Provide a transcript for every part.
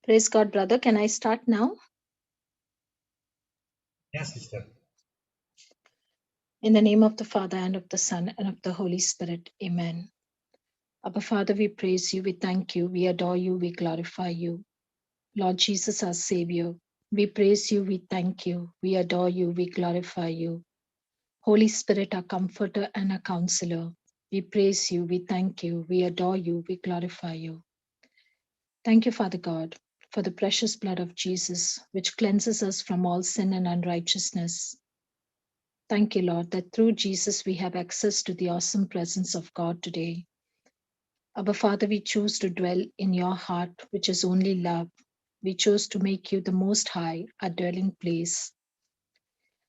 Praise God, brother. Can I start now? Yes, sister. In the name of the Father, and of the Son, and of the Holy Spirit. Amen. Abba, Father, we praise you, we thank you, we adore you, we glorify you. Lord Jesus, our Savior, we praise you, we thank you, we adore you, we glorify you. Holy Spirit, our comforter and our counselor, we praise you, we thank you, we adore you, we glorify you. Thank you, Father God, for the precious blood of Jesus, which cleanses us from all sin and unrighteousness. Thank you, Lord, that through Jesus we have access to the awesome presence of God today. Abba, Father, we choose to dwell in your heart, which is only love. We choose to make you the Most High, our dwelling place.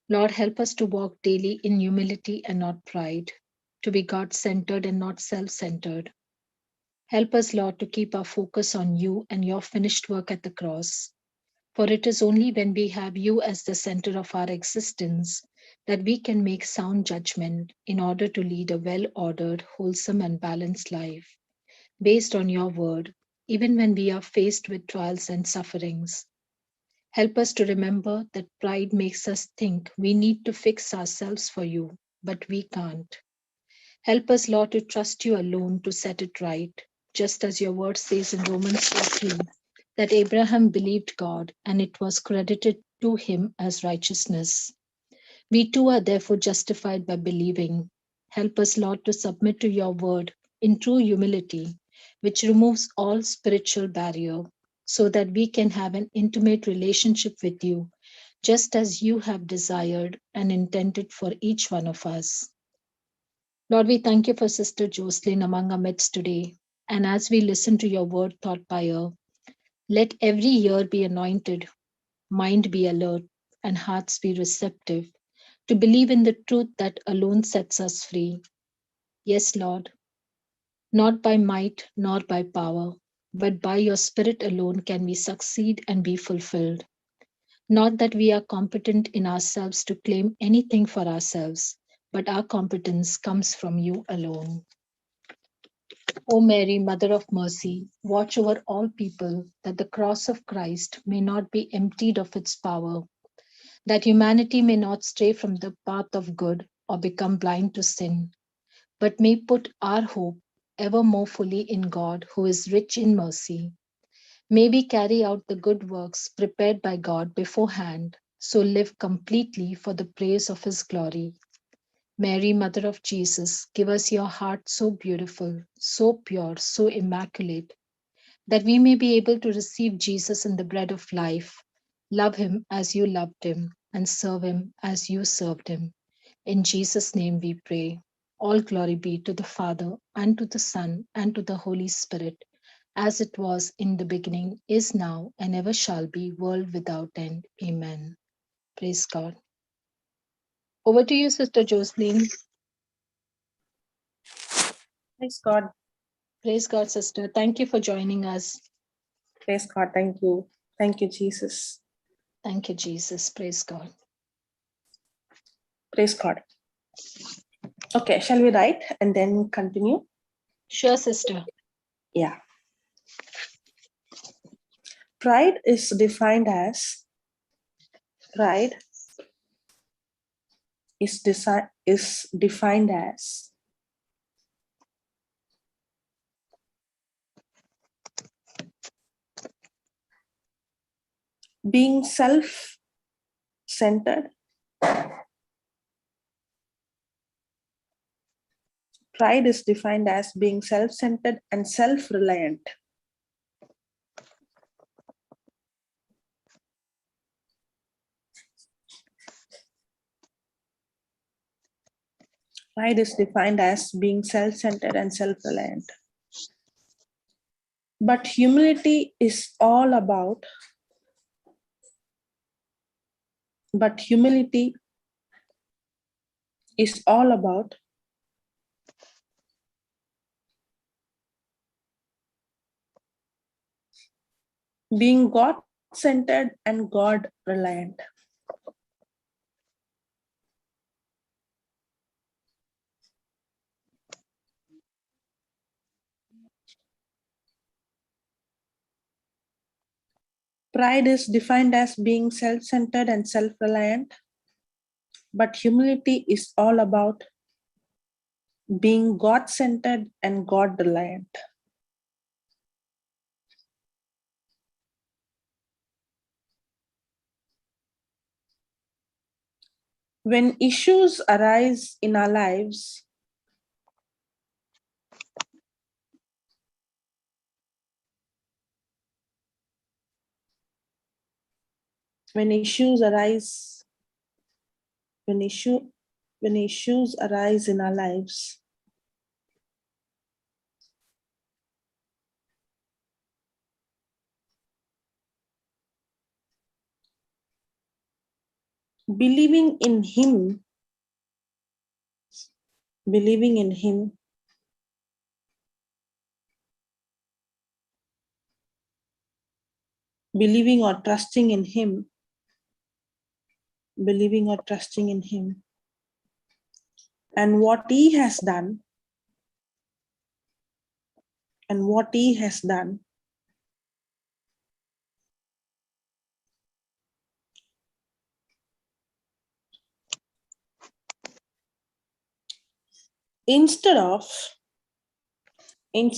Lord, help us to walk daily in humility and not pride, to be God-centered and not self-centered. Help us, Lord, to keep our focus on you and your finished work at the cross. For it is only when we have you as the center of our existence that we can make sound judgment in order to lead a well-ordered, wholesome, and balanced life based on your word, even when we are faced with trials and sufferings. Help us to remember that pride makes us think we need to fix ourselves for you, but we can't. Help us, Lord, to trust you alone to set it right, just as your word says in Romans 14 that Abraham believed God and it was credited to him as righteousness. We too are therefore justified by believing. Help us, Lord, to submit to your word in true humility, which removes all spiritual barrier, so that we can have an intimate relationship with you, just as you have desired and intended for each one of us. Lord, we thank you for Sister Jocelyn among our midst today. And as we listen to your word taught by her, let every ear be anointed, mind be alert, and hearts be receptive to believe in the truth that alone sets us free. Yes, Lord, not by might nor by power, but by your Spirit alone can we succeed and be fulfilled. Not that we are competent in ourselves to claim anything for ourselves, but our competence comes from you alone. O Mary, Mother of Mercy, watch over all people that the cross of Christ may not be emptied of its power, that humanity may not stray from the path of good or become blind to sin, but may put our hope ever more fully in God, who is rich in mercy. May we carry out the good works prepared by God beforehand, so live completely for the praise of his glory. Mary, Mother of Jesus, give us your heart so beautiful, so pure, so immaculate, that we may be able to receive Jesus in the bread of life, love him as you loved him, and serve him as you served him. In Jesus' name we pray. All glory be to the Father, and to the Son, and to the Holy Spirit, as it was in the beginning, is now, and ever shall be, world without end. Amen. Praise God. Over to you, Sister Jocelyn. Praise God. Praise God, sister. Thank you for joining us. Praise God. Thank you. Thank you, Jesus. Thank you, Jesus. Praise God. Praise God. Okay, shall we write and then continue? Sure, sister. Yeah. Pride is defined as being self-centered. Pride is defined as being self-centered and self-reliant. Pride is defined as being self-centered and self-reliant. But humility is all about being God-centered and God-reliant. Pride is defined as being self-centered and self-reliant, but humility is all about being God-centered and God-reliant. When issues arise in our lives, when issues arise in our lives, believing in Him, believing or trusting in Him, and what He has done, instead of in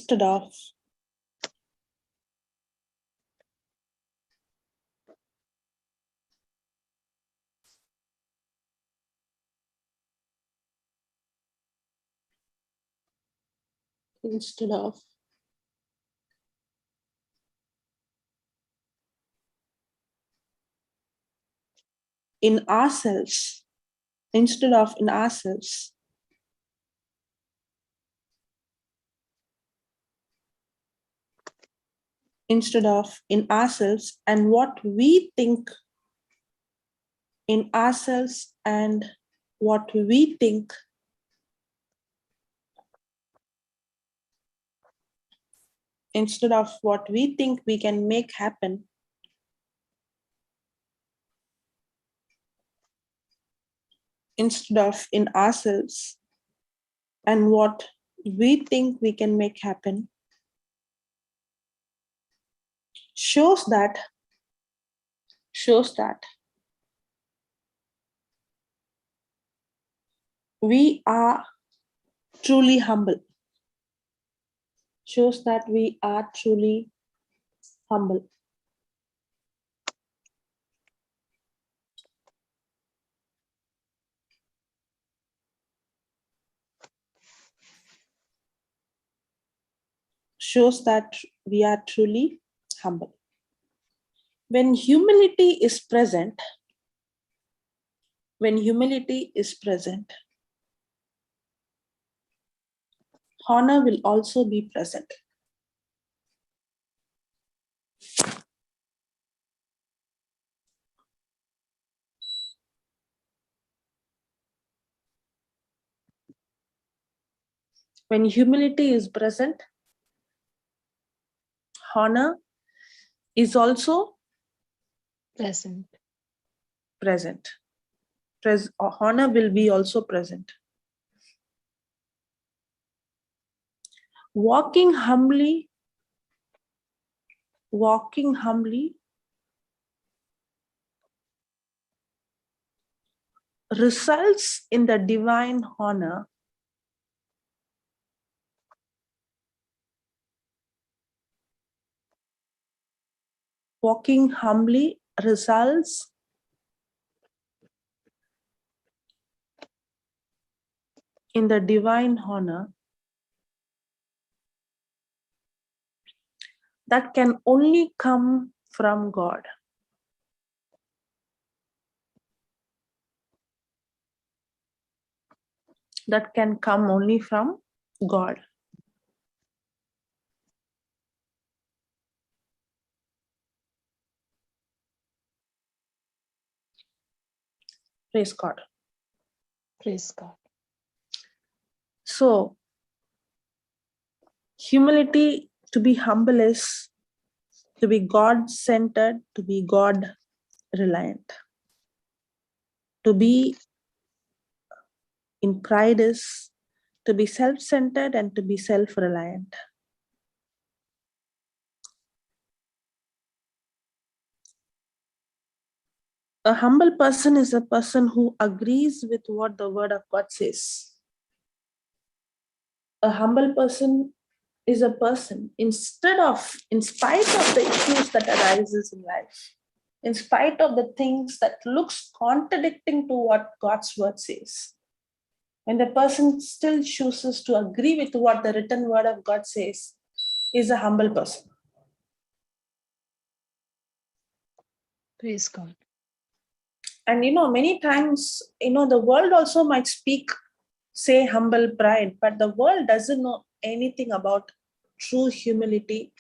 ourselves, instead of in ourselves, and what we think in ourselves and what we think instead of what we think we can make happen, instead of in ourselves and what we think we can make happen, shows that we are truly humble. Shows that we are truly humble. Shows that we are truly humble. When humility is present, honor will also be present. When humility is present, honor is also Present. Honor will be also present. Walking humbly results in the divine honor. Walking humbly results in the divine honor that can only come from God. That can come only from God. Praise God. Praise God. So, humility, to be humble, is to be God-centered, to be God-reliant. To be in pride is to be self-centered and to be self-reliant. A humble person is a person who agrees with what the word of God says. A humble person is a person, in spite of the issues that arises in life, in spite of the things that looks contradicting to what God's word says, when the person still chooses to agree with what the written word of God says, is a humble person. Praise God. And many times, the world also might say humble pride, but the world doesn't know anything about true humility,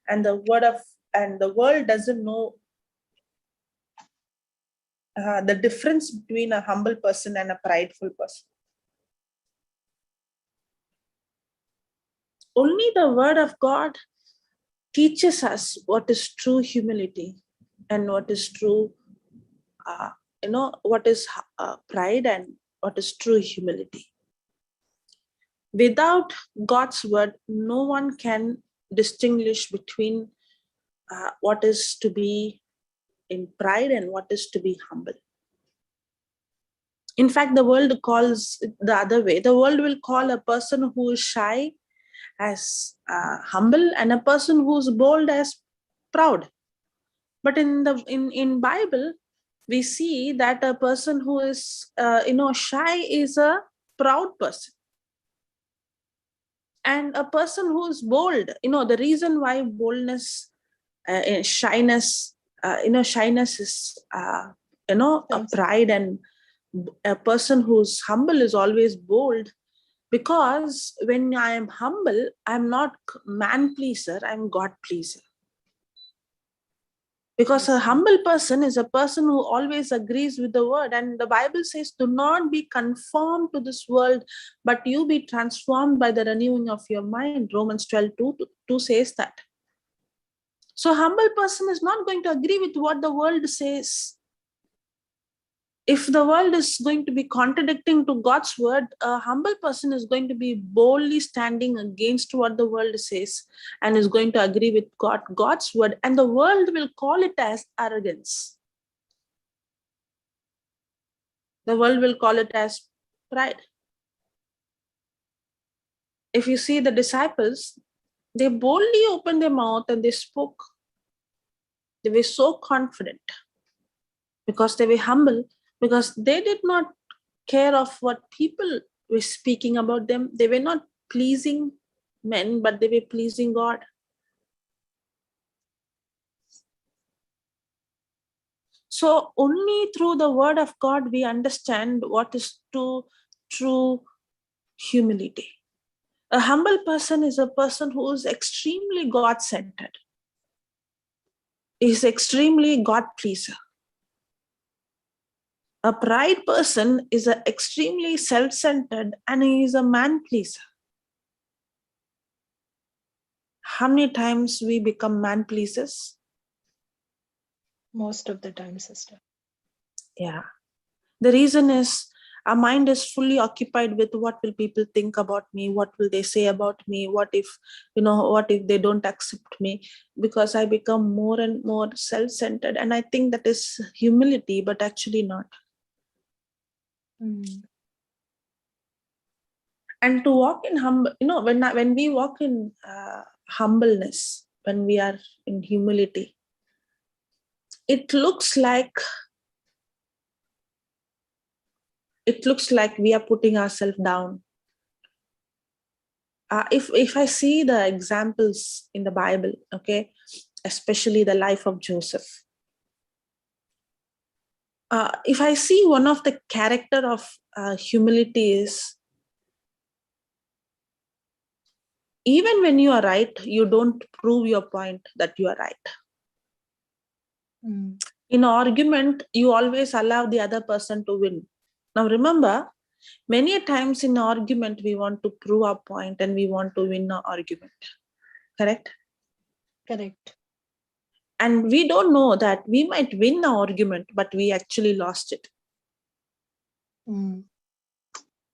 and the world doesn't know the difference between a humble person and a prideful person. Only the word of God teaches us what is true humility and what is true, what is pride and what is true humility. Without God's word, no one can distinguish between what is to be in pride and what is to be humble. In fact, the world calls it the other way. The world will call a person who is shy as humble, and a person who's bold as proud. But in Bible, we see that a person who is shy is a proud person, and a person who is bold, the reason why boldness, shyness is a pride, and a person who's humble is always bold. Because when I am humble, I'm not man pleaser, I'm God pleaser. Because a humble person is a person who always agrees with the word. And the Bible says, do not be conformed to this world, but you be transformed by the renewing of your mind. Romans 12:2 says that. So humble person is not going to agree with what the world says. If the world is going to be contradicting to God's word, a humble person is going to be boldly standing against what the world says and is going to agree with God's word, and the world will call it as arrogance. The world will call it as pride. If you see the disciples, they boldly opened their mouth and they spoke. They were so confident because they were humble, because they did not care of what people were speaking about them. They were not pleasing men, but they were pleasing God. So only through the word of God we understand what is true humility. A humble person is a person who is extremely God-centered, is extremely God-pleaser. A pride person is an extremely self-centered and he is a man-pleaser. How many times we become man-pleasers? Most of the time, sister. Yeah. The reason is our mind is fully occupied with what will people think about me, what will they say about me, what if they don't accept me, because I become more and more self-centered, and I think that is humility, but actually not. And to walk in humble, when we walk in humbleness, when we are in humility, it looks like we are putting ourselves down. If I see the examples in the Bible, okay, especially the life of Joseph, if I see one of the character of humility is, even when you are right, you don't prove your point that you are right. In an argument, you always allow the other person to win. Now remember, many times in an argument, we want to prove our point and we want to win an argument. Correct? Correct. And we don't know that we might win the argument, but we actually lost it.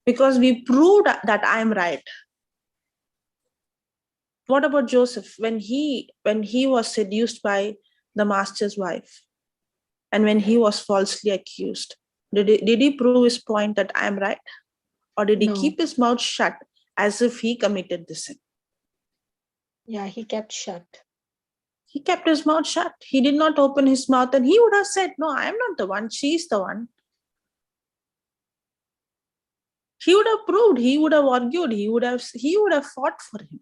Because we proved that I am right. What about Joseph when he was seduced by the master's wife? And when he was falsely accused, did he prove his point that I am right? Or did he No. keep his mouth shut as if he committed the sin? Yeah, he kept shut. He kept his mouth shut. He did not open his mouth, and he would have said, no, I am not the one. She's the one. He would have proved, he would have argued, he would have fought for him.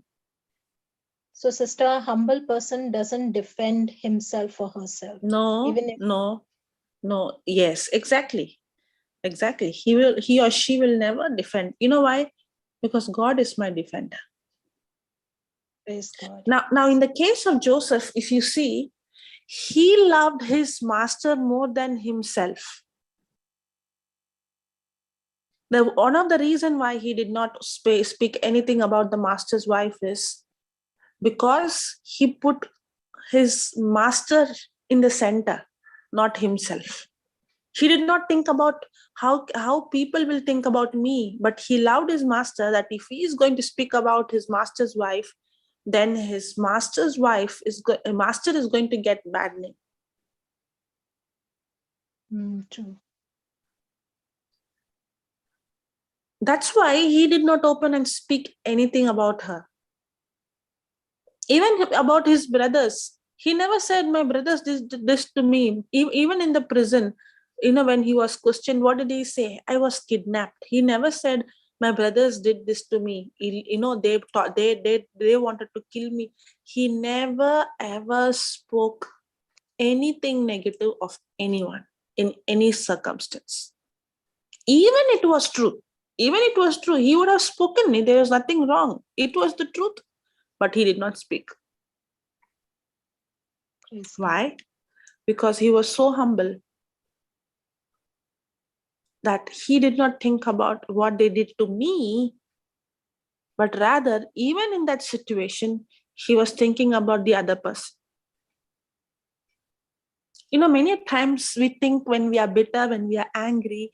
So, sister, a humble person doesn't defend himself or herself. No, Even if no. Yes, exactly. He or she will never defend. You know why? Because God is my defender. Praise God. Now, in the case of Joseph, if you see, he loved his master more than himself. One of the reasons why he did not speak anything about the master's wife is because he put his master in the center, not himself. He did not think about how people will think about me, but he loved his master, that if he is going to speak about his master's wife, then his master's wife master is going to get bad name. True. That's why he did not open and speak anything about her. Even about his brothers, he never said, my brothers did this to me. Even in the prison, when he was questioned, what did he say? I was kidnapped. He never said, my brothers did this to me. They wanted to kill me. He never ever spoke anything negative of anyone in any circumstance. Even it was true, he would have spoken. There was nothing wrong. It was the truth, but he did not speak. Why? Because he was so humble that he did not think about what they did to me, but rather, even in that situation, he was thinking about the other person. Many times we think when we are bitter, when we are angry,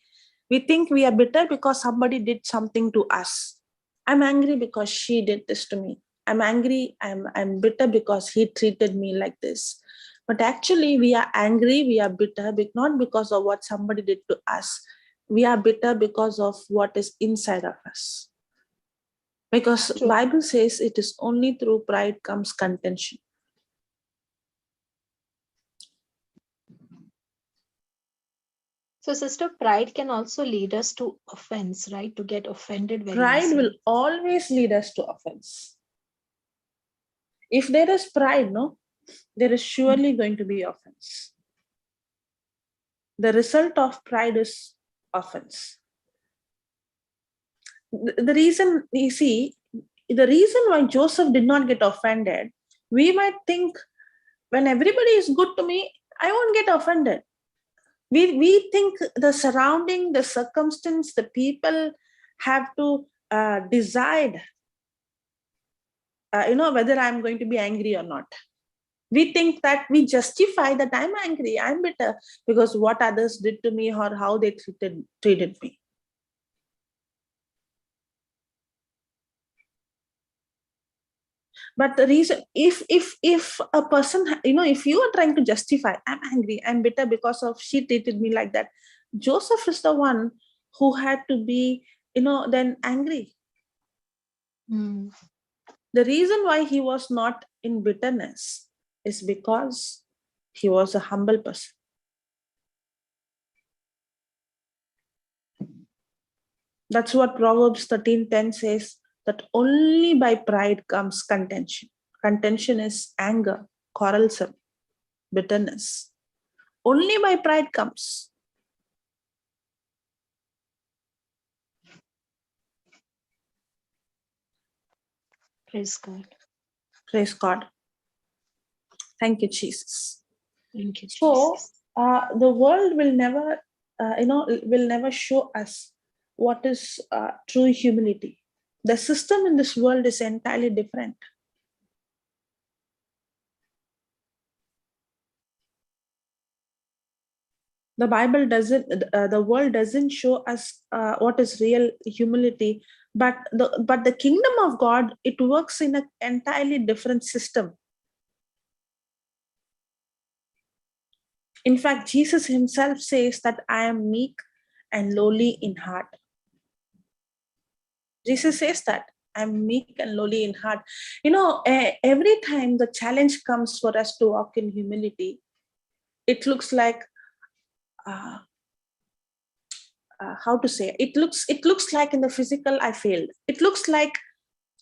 we think we are bitter because somebody did something to us. I'm angry because she did this to me. I'm angry, I'm bitter because he treated me like this. But actually, we are angry, we are bitter, not because of what somebody did to us. We are bitter because of what is inside of us. Because the Bible says it is only through pride comes contention. So, sister, pride can also lead us to offense, right? To get offended very Pride easily. will always lead us to offense. If there is pride, there is surely going to be offense. The result of pride is offense. The reason, you see, the reason why Joseph did not get offended, we might think when everybody is good to me, I won't get offended. We think the surrounding, the circumstance, the people have to decide, whether I'm going to be angry or not. We think that we justify that I'm angry, I'm bitter because what others did to me or how they treated me. But the reason, if a person, if you are trying to justify, I'm angry, I'm bitter because of she treated me like that, Joseph is the one who had to be, then angry. The reason why he was not in bitterness is because he was a humble person. That's what Proverbs 13:10 says, that only by pride comes contention. Contention is anger, quarrelsome, bitterness. Only by pride comes. Praise God. Praise God. Thank you, Jesus. Thank you, So, Jesus. the world will never show us what is true humility. The system in this world is entirely different. The Bible doesn't, the world doesn't show us what is real humility, but the kingdom of God, it works in an entirely different system. In fact, Jesus himself says that I am meek and lowly in heart. Jesus says that I'm meek and lowly in heart. Every time the challenge comes for us to walk in humility, it looks like, how to say, it looks like in the physical, I failed. It looks like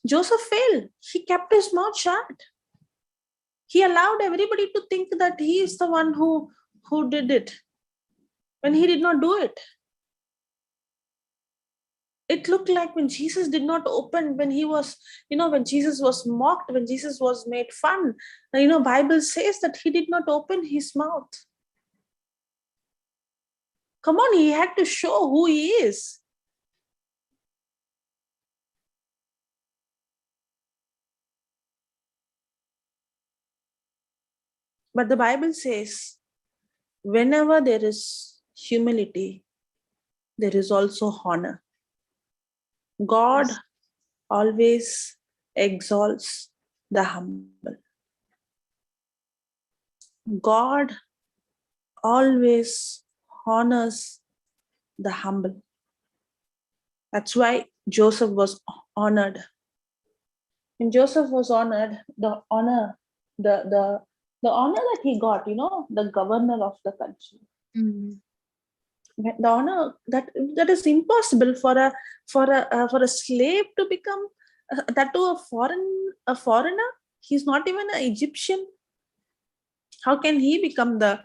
Joseph failed. He kept his mouth shut. He allowed everybody to think that he is the one who did it, when he did not do it. It looked like when Jesus did not open, when he was, when Jesus was mocked, when Jesus was made fun, Bible says that he did not open his mouth. Come on, he had to show who he is. But the Bible says, whenever there is humility, there is also honor. God always exalts the humble. God always honors the humble. That's why Joseph was honored. When Joseph was honored, the honor that he got, the governor of the country. Mm. The honor that is impossible for a slave to become, that to a foreigner. He's not even an Egyptian. How can he become the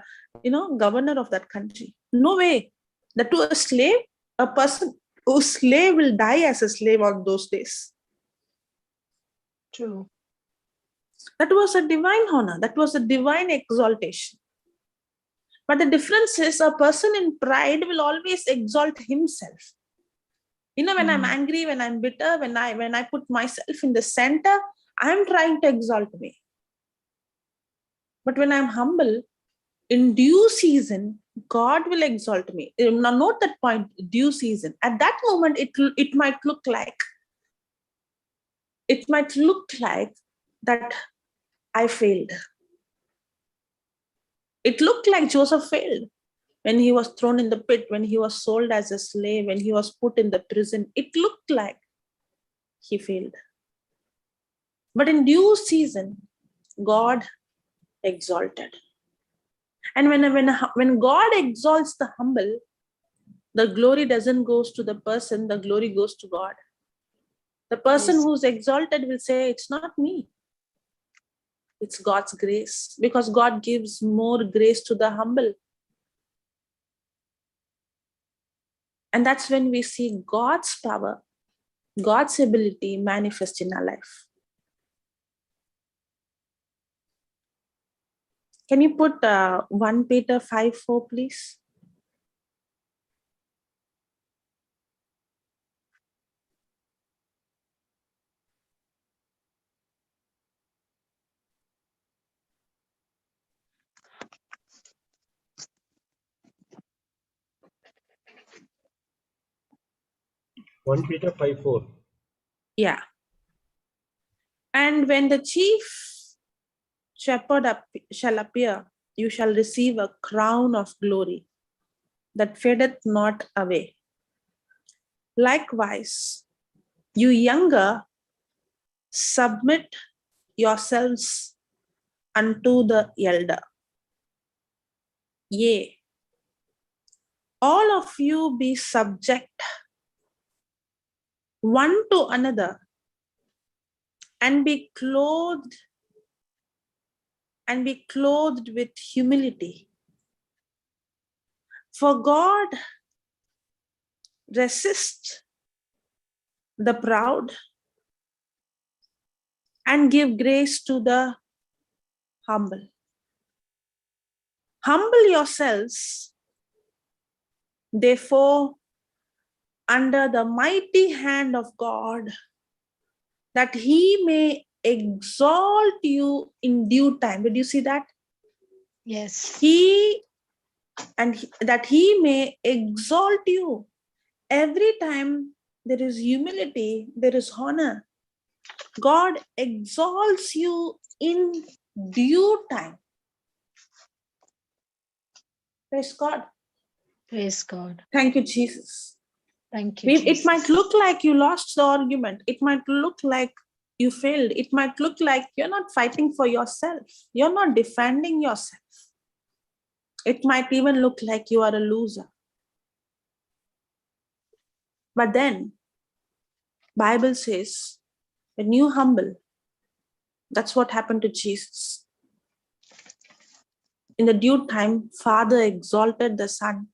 governor of that country? No way. That to a slave, a person whose slave will die as a slave on those days. True. That was a divine honor. That was a divine exaltation. But the difference is, a person in pride will always exalt himself. When I'm angry, when I'm bitter, when I put myself in the center, I'm trying to exalt me. But when I'm humble, in due season, God will exalt me. Now note that point, due season. At that moment, it might look like that I failed. It looked like Joseph failed. When he was thrown in the pit, when he was sold as a slave, when he was put in the prison, it looked like he failed. But in due season, God exalted. And when God exalts the humble, the glory doesn't go to the person, the glory goes to God. The person who's exalted will say, it's not me. It's God's grace, because God gives more grace to the humble. And that's when we see God's power, God's ability manifest in our life. Can you put 1 Peter 5:4, please? Peter 5:4. Yeah. And when the chief shepherd shall appear, you shall receive a crown of glory that fadeth not away. Likewise, you younger, submit yourselves unto the elder. Yea, all of you be subject one to another, and be clothed with humility. For God resists the proud and give grace to the humble. Humble yourselves, therefore, under the mighty hand of God, that he may exalt you in due time. Did you see that? Yes. That he may exalt you. Every time there is humility, there is honor. God exalts you in due time. Praise God. Praise God. Thank you, Jesus. Thank you, It Jesus. might look like you lost the argument. It might look like you failed. It might look like you're not fighting for yourself. You're not defending yourself. It might even look like you are a loser. But then, Bible says, when you humble, that's what happened to Jesus. In the due time, Father exalted the Son.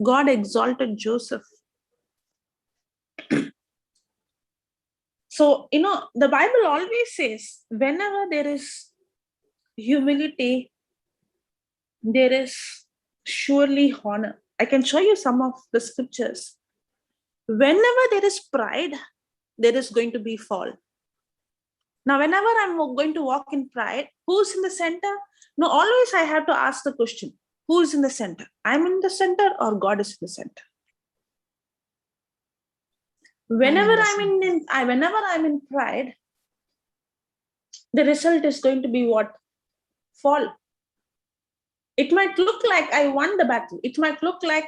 God exalted Joseph. So, the Bible always says, whenever there is humility, there is surely honor. I can show you some of the scriptures. Whenever there is pride, there is going to be fall. Now, whenever I'm going to walk in pride, who's in the center? No, always I have to ask the question, who is in the center? I'm in the center or God is in the center? Whenever I'm in pride, the result is going to be what? Fall. It might look like I won the battle. It might look like,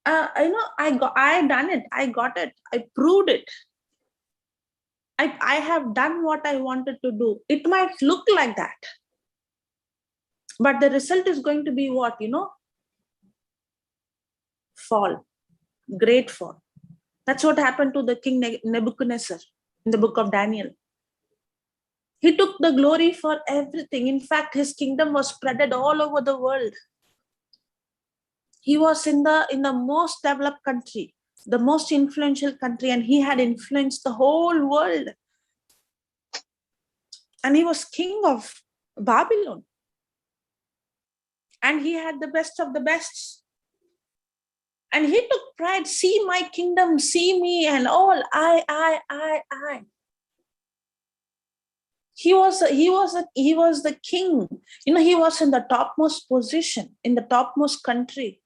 I done it. I got it. I proved it. I have done what I wanted to do. It might look like that. But the result is going to be what? Fall. Great fall. That's what happened to the king Nebuchadnezzar in the book of Daniel. He took the glory for everything. In fact, his kingdom was spread all over the world. He was in the most developed country, the most influential country, and he had influenced the whole world. And he was king of Babylon. And he had the best of the best. And he took pride, see my kingdom, see me, and all, I. He was the king. He was in the topmost position, in the topmost country.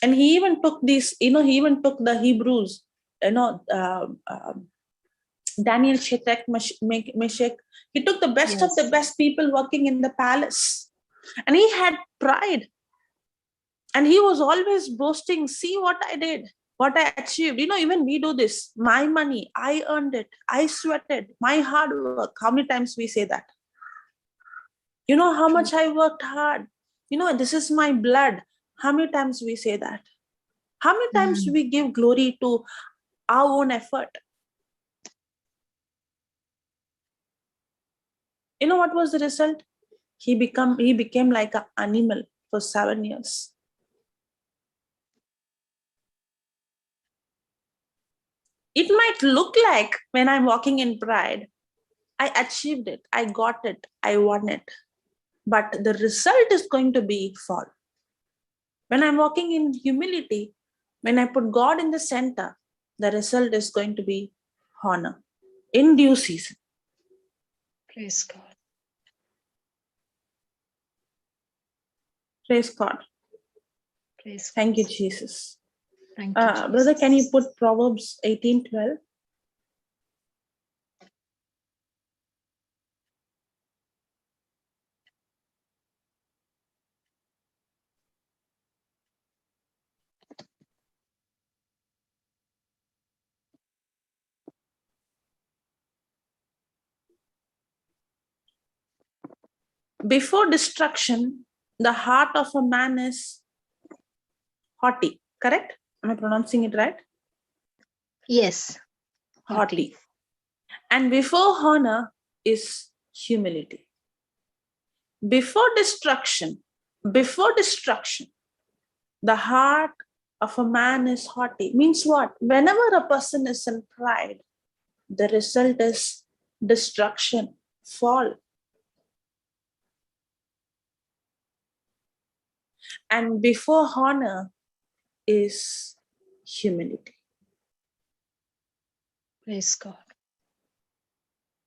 And he even took the Hebrews, Daniel, Shadrach, Meshach. He took the best of the best people working in the palace. And he had pride. And he was always boasting, see what I did, what I achieved. Even we do this. My money, I earned it. I sweated. My hard work. How many times we say that? How much I worked hard. This is my blood. How many times we say that? How many times we give glory to our own effort? What was the result? He became like an animal for 7 years. It might look like when I'm walking in pride, I achieved it, I got it, I won it. But the result is going to be fall. When I'm walking in humility, when I put God in the center, the result is going to be honor in due season. Praise God. Praise God. Praise God. Thank you, Jesus. Thank you, Jesus. Brother, can you put Proverbs 18:12? Before destruction, the heart of a man is haughty. Correct? Am I pronouncing it right? Yes. Haughty. And before honor is humility. Before destruction, the heart of a man is haughty. Means what? Whenever a person is in pride, the result is destruction, fall. And before honor is humility. Praise God.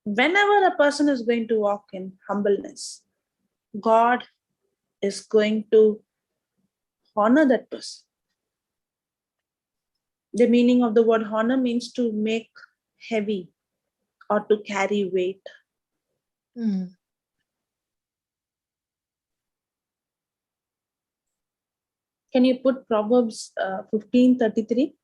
Whenever a person is going to walk in humbleness, God is going to honor that person. The meaning of the word honor means to make heavy or to carry weight. Can you put Proverbs 15:33?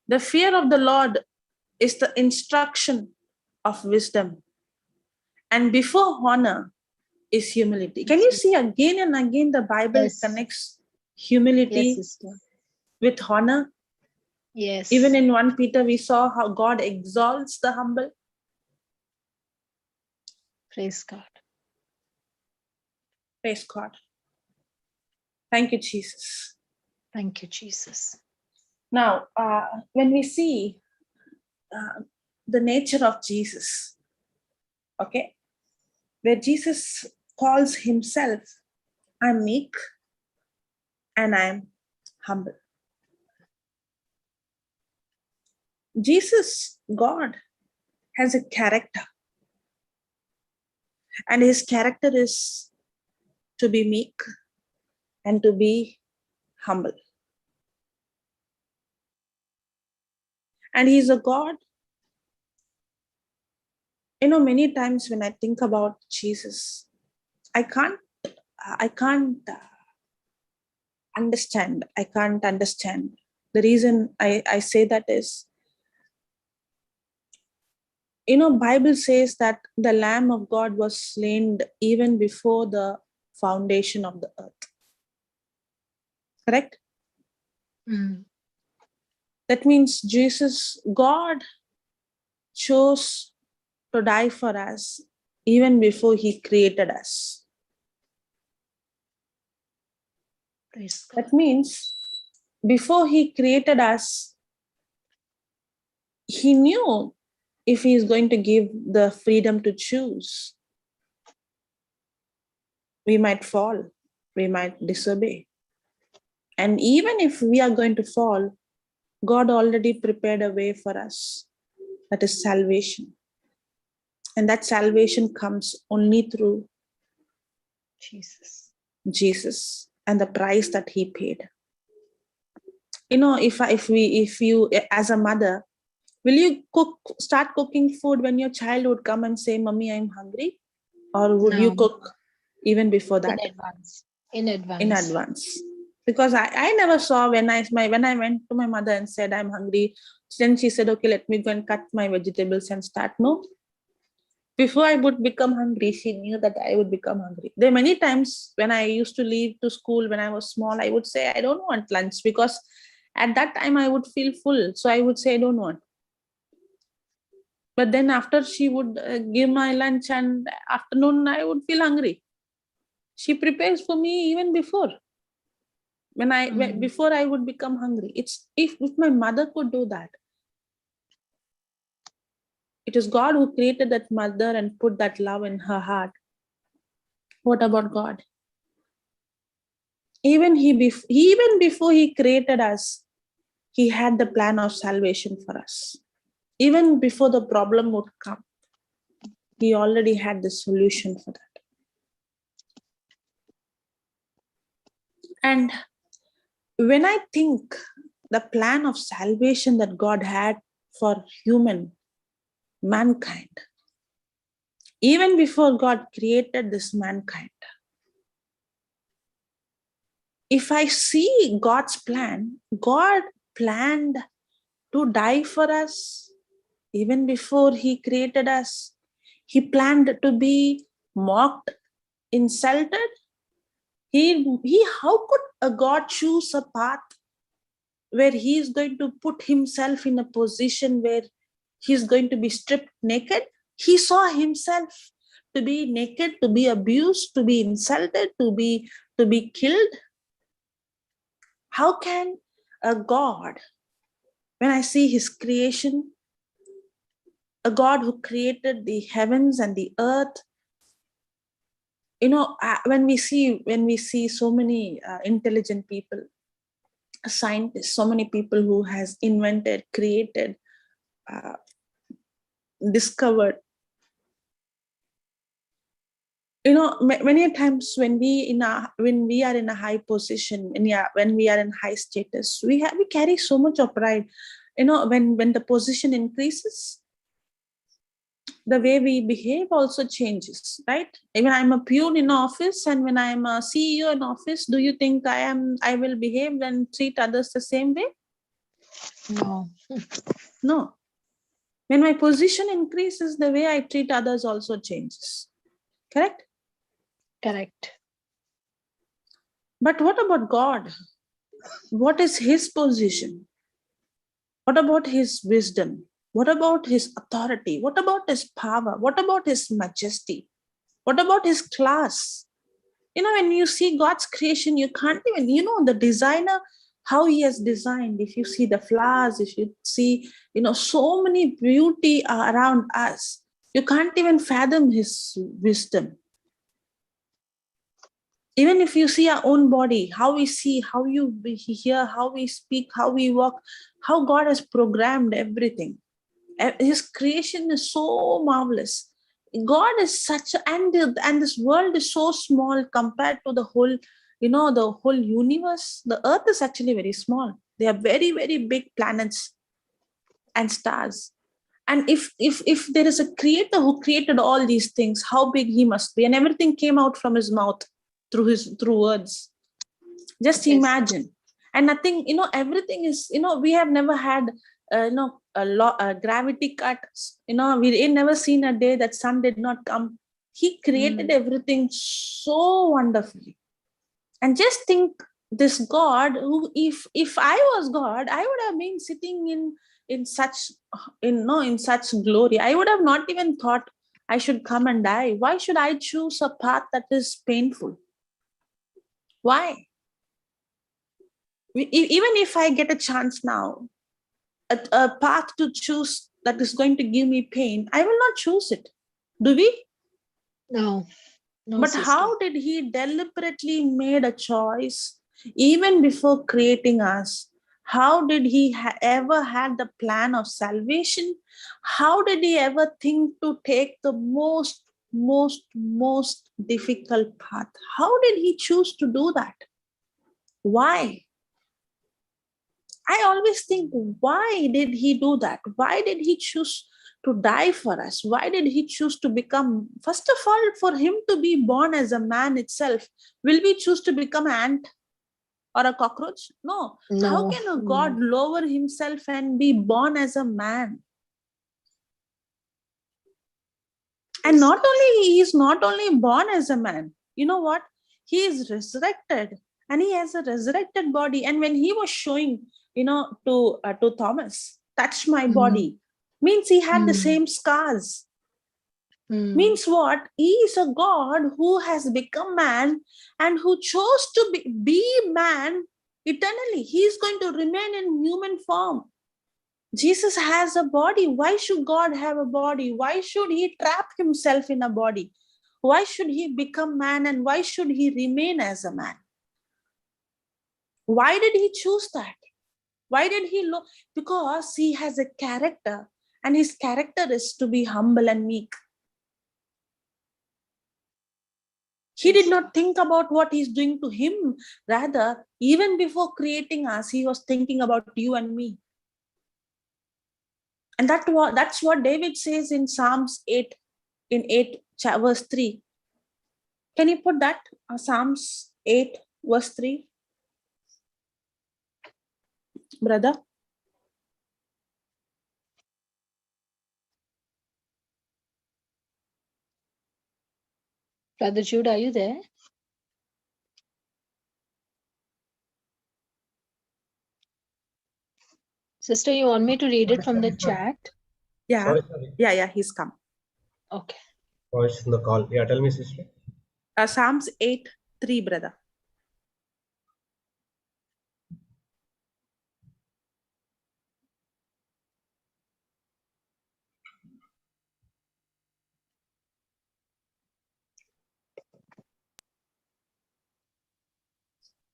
The fear of the Lord is the instruction of wisdom, and before honor is humility. Can you see again and again the Bible Yes. connects Yes, humility sister. with honor? Yes. Even in 1 Peter, we saw how God exalts the humble. Praise God. Praise God. Thank you, Jesus. Thank you, Jesus. Now, when we see the nature of Jesus, okay, where Jesus calls himself, I'm meek and I'm humble. Jesus, God, has a character, and his character is to be meek and to be humble. And he's a God. You know, many times when I think about Jesus, I can't understand. I can't understand. The reason I say that is, you know, Bible says that the Lamb of God was slain even before the foundation of the earth. Correct? Mm. That means Jesus, God chose to die for us even before he created us. Praise God. That means before he created us, he knew if he is going to give the freedom to choose, we might fall, we might disobey. And even if we are going to fall, God already prepared a way for us. That is salvation. And that salvation comes only through Jesus and the price that he paid. You know, if you as a mother, will you start cooking food when your child would come and say, "Mommy, I'm hungry"? Or would you No. cook even before that? In advance. In advance. In advance. Because I never saw when I went to my mother and said, "I'm hungry," then she said, "Okay, let me go and cut my vegetables and start." No. Before I would become hungry, she knew that I would become hungry. There are many times when I used to leave to school when I was small, I would say, "I don't want lunch," because at that time I would feel full. So I would say, "I don't want." But then after she would give my lunch and afternoon, I would feel hungry. She prepares for me even before. Before I would become hungry. It's if my mother could do that. It is God who created that mother and put that love in her heart. What about God? Even before he created us, he had the plan of salvation for us. Even before the problem would come, he already had the solution for that. And when I think the plan of salvation that God had for mankind, even before God created this mankind, if I see God's plan, God planned to die for us even before he created us. He planned to be mocked, insulted. How could a God choose a path where he is going to put himself in a position where he's going to be stripped naked? He saw himself to be naked, to be abused, to be insulted, to be killed. How can a God, when I see his creation, a God who created the heavens and the earth, you know, when we see so many intelligent people, scientists, so many people who has invented, created, discovered, Many times when we are in a high position, when we are in high status, we carry so much of pride. When the position increases, the way we behave also changes, right? When I'm a peon in office and when I'm a CEO in office, do you think I will behave and treat others the same way? No. No. When my position increases, the way I treat others also changes. Correct? Correct. But what about God? What is his position? What about his wisdom? What about his authority? What about his power? What about his majesty? What about his class? When you see God's creation, you can't even, the designer, how he has designed. If you see the flowers, if you see, so many beauty around us, you can't even fathom his wisdom. Even if you see our own body, how we see, how you hear, how we speak, how we walk, how God has programmed everything. His creation is so marvelous. God is and this world is so small compared to the whole, the whole universe. The earth is actually very small. They are very, very big planets and stars. And if there is a creator who created all these things, how big he must be. And everything came out from his mouth through words. Just Yes. imagine. And nothing, everything is, we have never had a gravity cut. We ain't never seen a day that sun did not come. He created everything so wonderfully. And just think, this God, who, if I was God, I would have been sitting in such glory. I would have not even thought I should come and die. Why should I choose a path that is painful? Why? Even if I get a chance now, a path to choose that is going to give me pain, I will not choose it. Do we? No. But sister. how did he deliberately made a choice even before creating us? How did he ever had the plan of salvation? How did he ever think to take the most difficult path? How did he choose to do that? Why? I always think, why did he do that? Why did he choose to die for us? Why did he choose to become, first of all, for him to be born as a man itself? Will we choose to become an ant or a cockroach? No. How can a God lower himself and be born as a man? And he is not only born as a man, you know what? He is resurrected and he has a resurrected body. And when he was showing, to Thomas, touch my body, means he had the same scars. Means what? He is a God who has become man and who chose to be man eternally. He is going to remain in human form. Jesus has a body. Why should God have a body? Why should he trap himself in a body? Why should he become man and why should he remain as a man? Why did he choose that? Why did he look? Because he has a character and his character is to be humble and meek. He did not think about what he's doing to him. Rather, even before creating us, he was thinking about you and me. And that's what David says in Psalms 8, in 8 verse 3. Can you put that? Psalms 8 verse 3. Brother? Brother Jude, are you there? Sister, you want me to read it from the chat? Yeah. Sorry. Yeah, he's come. Okay. Voice in the call. Yeah, tell me, sister. Psalms 8, 3, brother.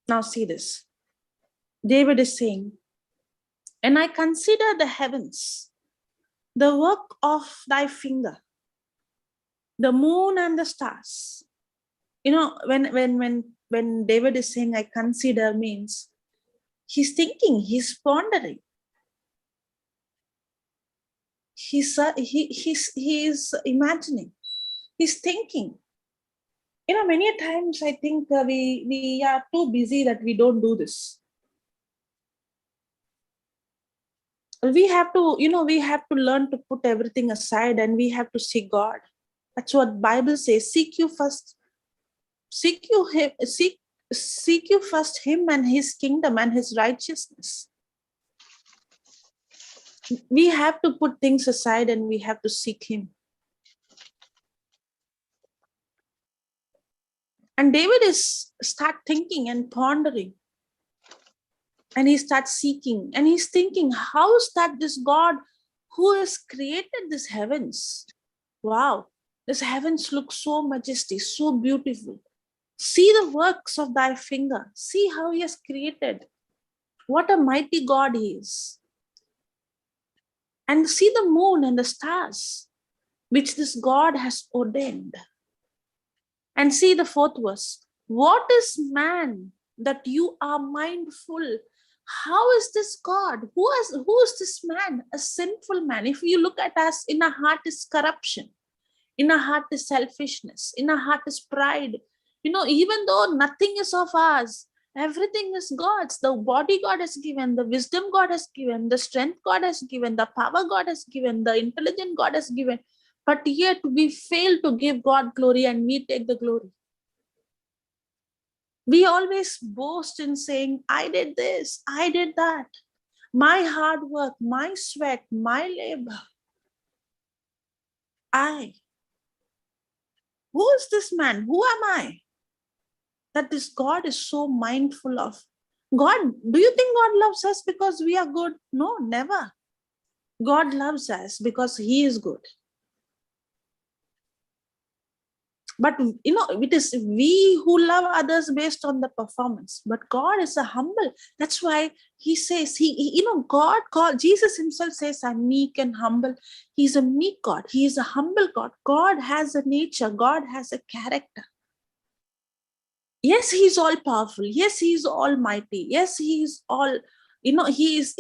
Now see this. David is saying, and I consider the heavens, the work of thy finger, the moon and the stars, When David is saying, I consider, means he's thinking, he's pondering. He's imagining, he's thinking. Many times I think we are too busy that we don't do this. We have to learn to put everything aside and we have to seek God. That's what Bible says. Seek you first Him and His kingdom and His righteousness. We have to put things aside and we have to seek Him. And David start thinking and pondering. And he starts seeking. And he's thinking, how is that this God who has created these heavens? Wow, these heavens look so majestic, so beautiful. See the works of thy finger. See how He has created. What a mighty God He is. And see the moon and the stars, which this God has ordained. And see the fourth verse. What is man that you are mindful? How is this God? Who is this man? A sinful man. If you look at us, in our heart is corruption. In our heart is selfishness. In our heart is pride. Even though nothing is of ours, everything is God's. The body God has given, the wisdom God has given, the strength God has given, the power God has given, the intelligence God has given. But yet we fail to give God glory and we take the glory. We always boast in saying, I did this, I did that. My hard work, my sweat, my labor. Who is this man? Who am I? That this God is so mindful of. God, do you think God loves us because we are good? No, never. God loves us because He is good. But it is we who love others based on the performance. But God is a humble. That's why He says, Jesus Himself says, I'm meek and humble. He's a meek God. He is a humble God. God has a nature. God has a character. Yes, He's all powerful. Yes, He's almighty. Yes, He's all, He is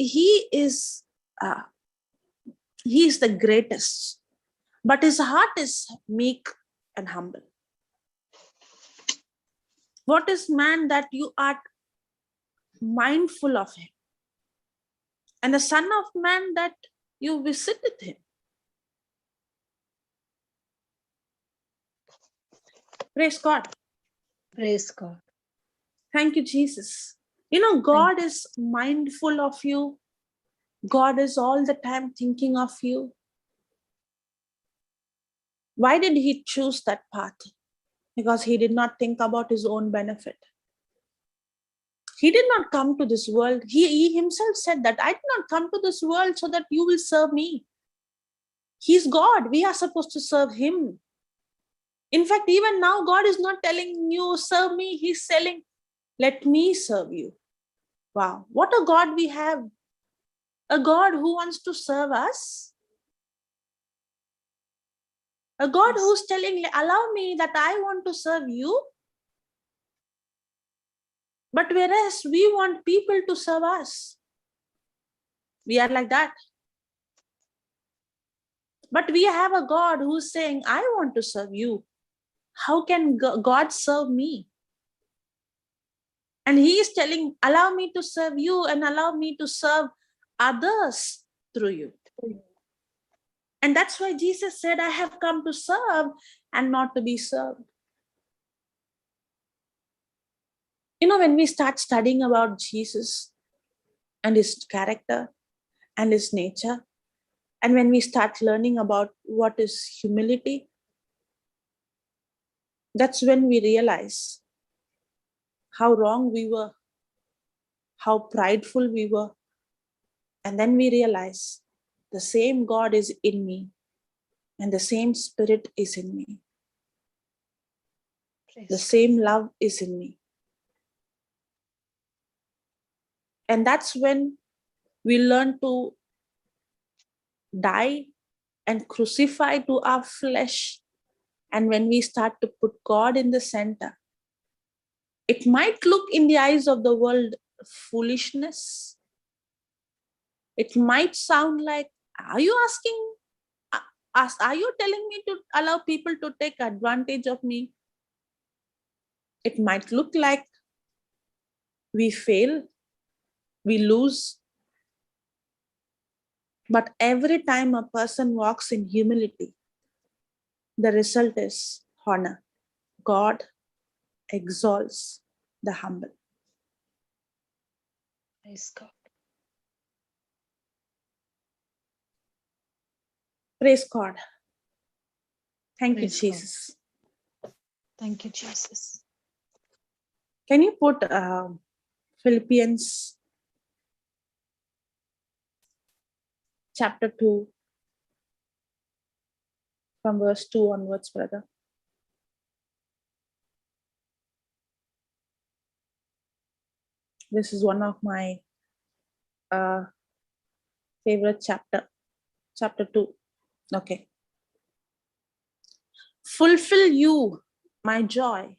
the greatest. But His heart is meek and humble. What is man that you are mindful of him? And the Son of Man that you visited him? Praise God. Praise God. Thank you, Jesus. God is mindful of you. God is all the time thinking of you. Why did He choose that path? Because He did not think about His own benefit. He did not come to this world. He Himself said that I did not come to this world so that you will serve me. He's God. We are supposed to serve Him. In fact, even now, God is not telling you, serve me. He's telling, let me serve you. Wow. What a God we have. A God who wants to serve us. A God who's telling, allow me that I want to serve you. But whereas we want people to serve us. We are like that. But we have a God who's saying, I want to serve you. How can God serve me? And He is telling, allow me to serve you and allow me to serve others through you. And that's why Jesus said, I have come to serve and not to be served. When we start studying about Jesus and His character and His nature, and when we start learning about what is humility, that's when we realize how wrong we were, how prideful we were. And then we realize the same God is in me and the same Spirit is in me. The same love is in me. And that's when we learn to die and crucify to our flesh And when we start to put God in the center, it might look in the eyes of the world foolishness. It might sound like, are you asking us? Are you telling me to allow people to take advantage of me? It might look like we fail, we lose. But every time a person walks in humility, the result is honor. God exalts the humble. Praise God. Praise God. Thank Praise you, God. Jesus. Thank you, Jesus. Can you put Philippians chapter 2 from verse 2 onwards, brother? This is one of my favorite chapter 2. Okay. Fulfill you my joy,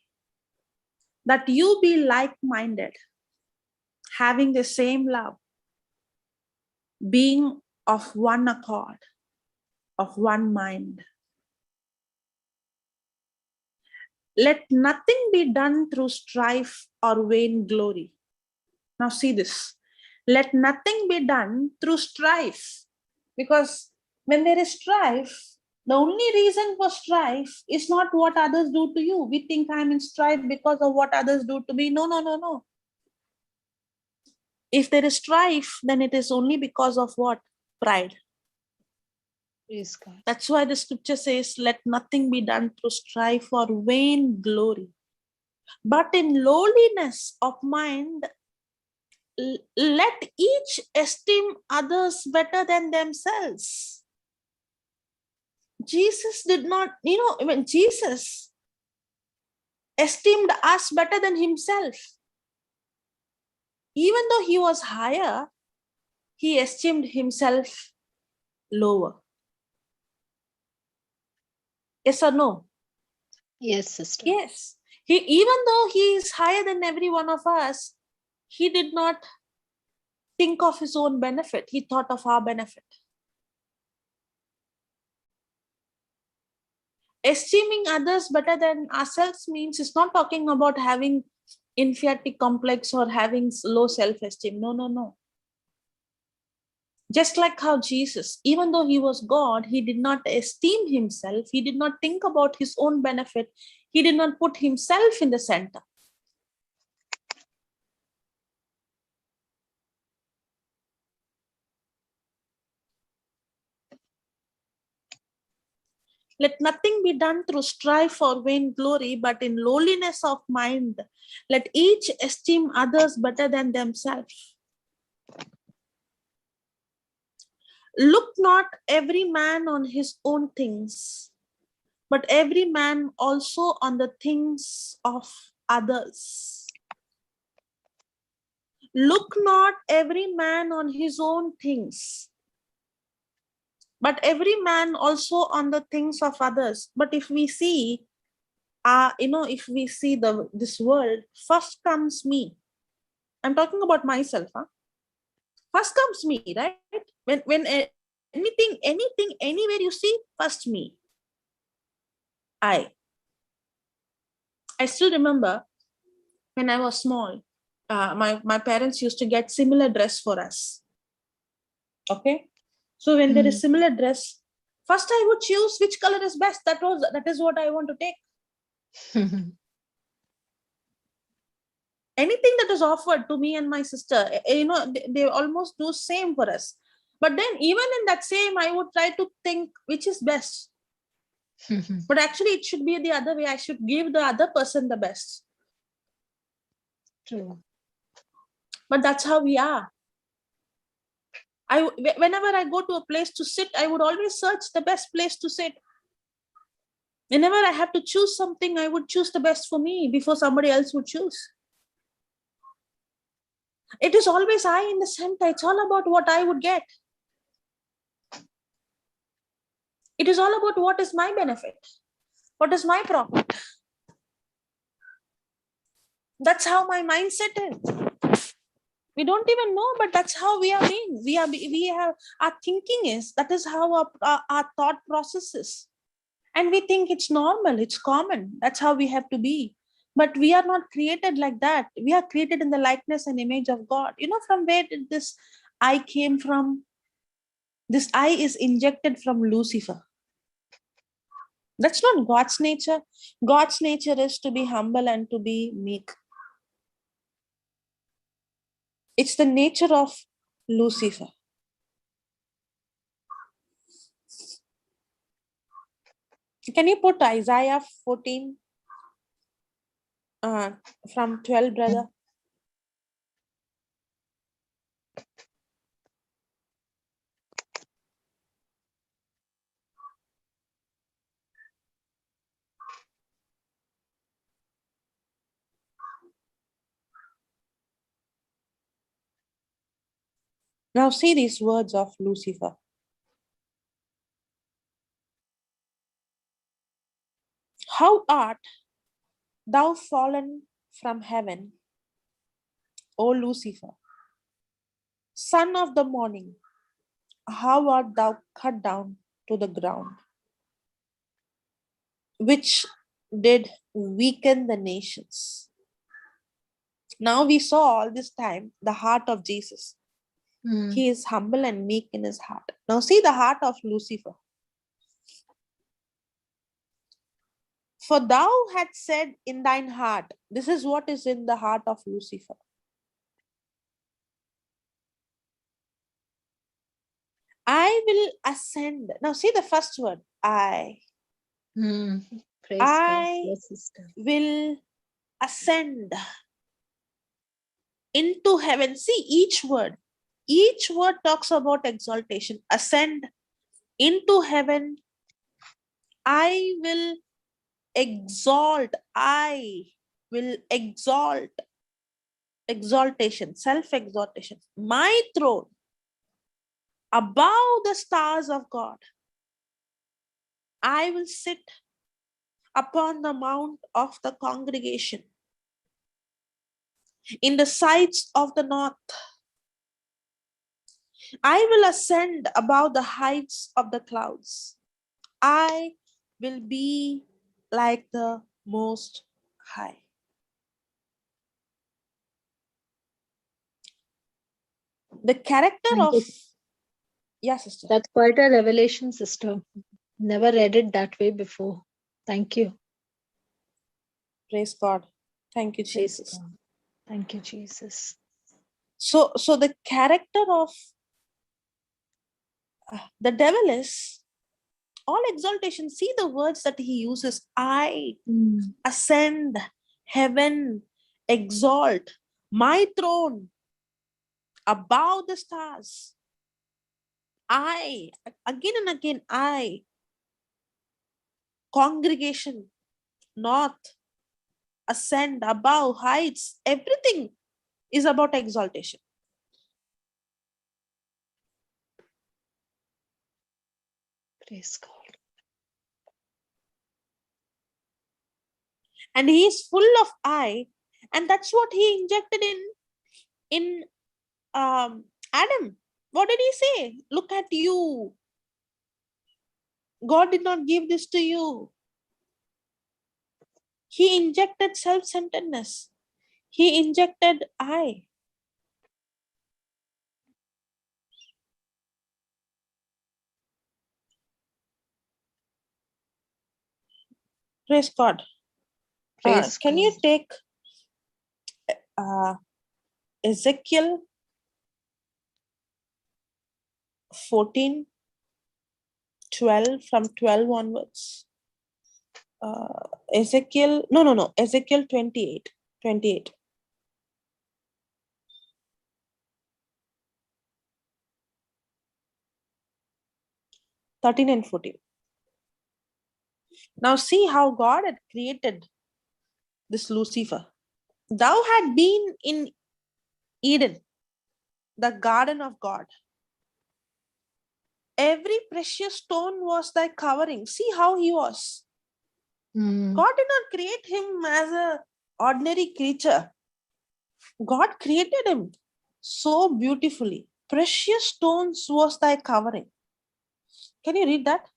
that you be like-minded, having the same love, being of one accord, of one mind. Let nothing be done through strife or vain glory. Now see this. Let nothing be done through strife. Because when there is strife, the only reason for strife is not what others do to you. We think I'm in strife because of what others do to me. No. If there is strife, then it is only because of what? Pride. Praise God. That's why the scripture says, let nothing be done through strife or vain glory, but in lowliness of mind, let each esteem others better than themselves. Jesus did not, when Jesus esteemed us better than himself, even though he was higher, he esteemed himself lower. Yes or no? Yes, sister. Yes. Even though he is higher than every one of us, he did not think of his own benefit. He thought of our benefit. Esteeming others better than ourselves means it's not talking about having inferiority complex or having low self-esteem. No. Just like how Jesus, even though he was God, he did not esteem himself. He did not think about his own benefit. He did not put himself in the center. Let nothing be done through strife or vain glory, but in lowliness of mind, let each esteem others better than themselves. Look not every man on his own things, but every man also on the things of others. Look not every man on his own things, but every man also on the things of others. But if we see, if we see this world, first comes me. I'm talking about myself. First comes me, right? When anything, anywhere you see, first me. I still remember when I was small, my parents used to get similar dress for us. Okay, so when there is similar dress, first I would choose which color is best. That is what I want to take. Anything that is offered to me and my sister, they almost do same for us. But then even in that same, I would try to think which is best. But actually it should be the other way. I should give the other person the best. True. But that's how we are. Whenever I go to a place to sit, I would always search the best place to sit. Whenever I have to choose something, I would choose the best for me before somebody else would choose. It is always I in the center. It's all about what I would get. It is all about what is my benefit. What is my profit? That's how my mindset is. We don't even know, but that's how we are being. We have, our thinking is, that is how our thought process is. And we think it's normal, it's common. That's how we have to be. But we are not created like that. We are created in the likeness and image of God. You know, from where did this I came from? This I is injected from Lucifer. That's not God's nature. God's nature is to be humble and to be meek. It's the nature of Lucifer. Can you put Isaiah 14 from 12, brother? Now see these words of Lucifer. How art thou fallen from heaven, O Lucifer, son of the morning? How art thou cut down to the ground, which did weaken the nations? Now we saw all this time the heart of Jesus. He is humble and meek in his heart. Now see the heart of Lucifer. For thou had said in thine heart, this is what is in the heart of Lucifer. I will ascend. Now see the first word, I. Praise I God. Yes, sister. will ascend into heaven. See each word talks about exaltation. Ascend into heaven. I will exalt. I will exalt. Exaltation, self-exaltation. My throne above the stars of God. I will sit upon the mount of the congregation, in the sides of the north. I will ascend above the heights of the clouds. I will be like the Most High. The character Thank of, you. yeah, sister. That's quite a revelation, sister. Never read it that way before. Thank you. Praise God. Thank you, Praise Jesus. God. Thank you, Jesus. So the character of the devil is all exaltation. See the words that he uses. I ascend, heaven, exalt, my throne above the stars. I, again and again, I, congregation, north, ascend, above, heights, everything is about exaltation. Praise God. And he is full of I, and that's what he injected in Adam. What did he say? Look at you. God did not give this to you. He injected self-centeredness. He injected I. Praise God. Praise Can God. you take Ezekiel 14, 12, from 12 onwards? Ezekiel 28. 28. And 14. Now see how God had created this Lucifer. Thou had been in Eden, the garden of God. Every precious stone was thy covering. See how he was. God did not create him as an ordinary creature. God created him so beautifully. Precious stones was thy covering. Can you read that?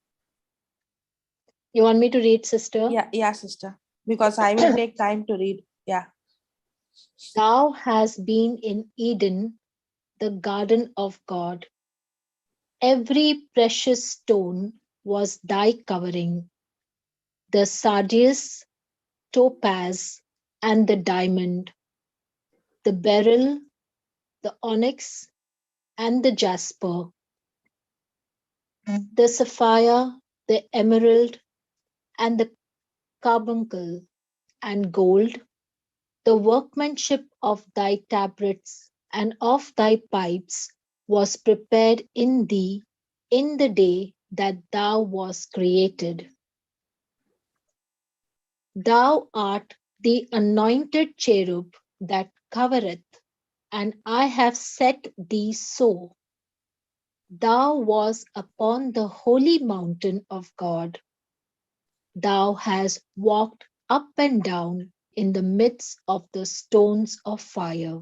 You want me to read, sister? Yeah, sister. Because I will take time to read. Yeah. Thou hast been in Eden, the garden of God. Every precious stone was thy covering, the sardius, topaz, and the diamond, the beryl, the onyx, and the jasper, the sapphire, the emerald, and the carbuncle, and gold, the workmanship of thy tabrets and of thy pipes was prepared in thee in the day that thou wast created. Thou art the anointed cherub that covereth, and I have set thee so. Thou wast upon the holy mountain of God. Thou hast walked up and down in the midst of the stones of fire.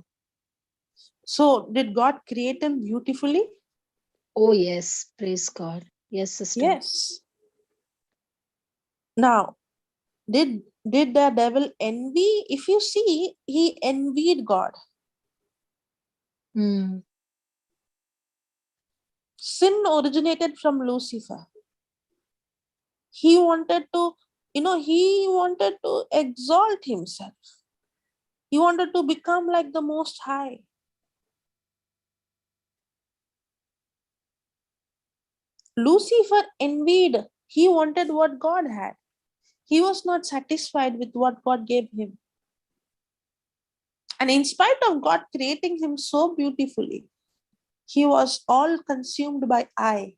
So, did God create him beautifully? Oh, yes, praise God. Yes, sister. Yes. Now, did the devil envy? If you see, he envied God. Mm, Sin originated from Lucifer. He wanted to, he wanted to exalt himself. He wanted to become like the Most High. Lucifer envied. He wanted what God had. He was not satisfied with what God gave him. And in spite of God creating him so beautifully, he was all consumed by I.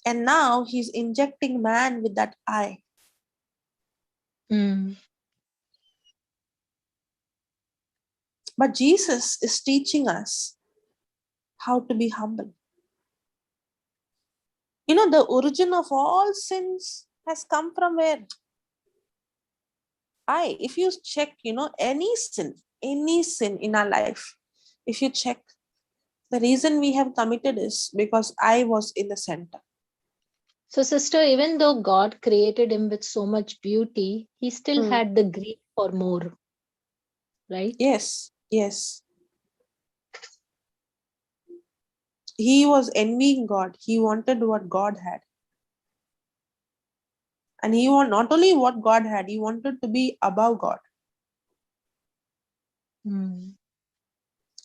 And now he's injecting man with that I. mm. But Jesus is teaching us how to be humble. The origin of all sins has come from where? I. If you check, any sin in our life, if you check, the reason we have committed is because I was in the center. So, sister, even though God created him with so much beauty, he still had the greed for more, right? Yes. He was envying God. He wanted what God had. And he wanted not only what God had, he wanted to be above God. Mm.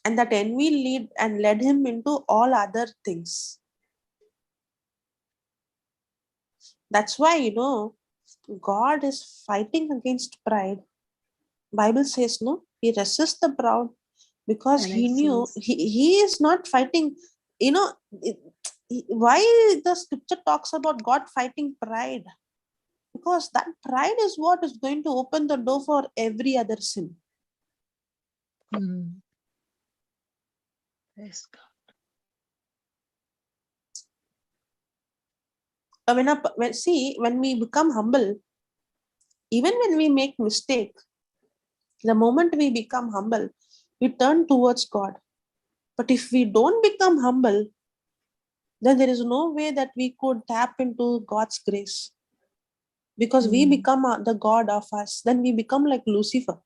And that envy led him into all other things. That's why, God is fighting against pride. Bible says, no, he resists the proud because And he knew excels. he is not fighting, why the scripture talks about God fighting pride? Because that pride is what is going to open the door for every other sin. Mm. Praise God. When we become humble, even when we make mistake, the moment we become humble, we turn towards God. But if we don't become humble, then there is no way that we could tap into God's grace. Because we become the God of us, then we become like Lucifer.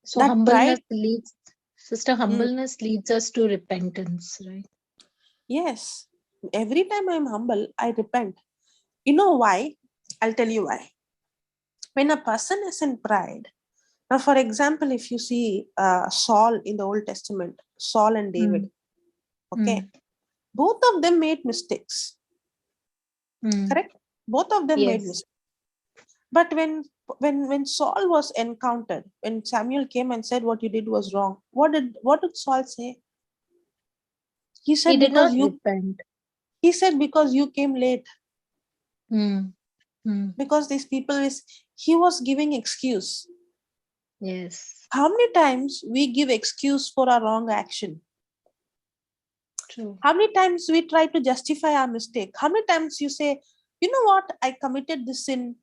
So, That pride, humbleness leads us to repentance, right? yes. Every time I'm humble, I repent. You know why? I'll tell you why. When a person is in pride, now for example, if you see Saul in the Old Testament, Saul and David, okay, both of them made mistakes. Correct? Both of them made Yes. mistakes. But when Saul was encountered, when Samuel came and said what you did was wrong, what did Saul say? He He said did not because you repent. he said because you came late. Mm. Mm. Because these people he was giving excuse. Yes. How many times we give excuse for our wrong action? True. How many times we try to justify our mistake? How many times you say, you know what, I committed this sin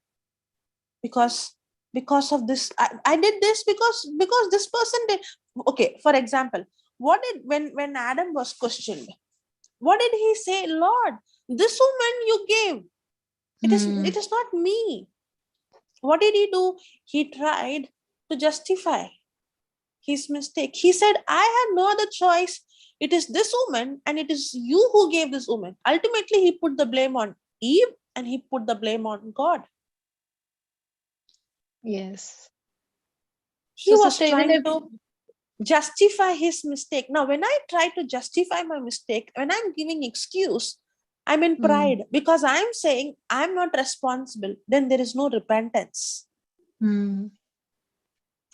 because of this. I did this because this person did. Okay, for example, what did when Adam was questioned, what did he say? Lord, this woman you gave, it is not me. What did he do? He tried to justify his mistake. He said, I had no other choice. It is this woman, and it is you who gave this woman. Ultimately, he put the blame on Eve and he put the blame on God. Yes. He So, was sister, even trying if to justify his mistake. Now, when I try to justify my mistake, when I'm giving excuse, I'm in pride because I'm saying I'm not responsible. Then there is no repentance.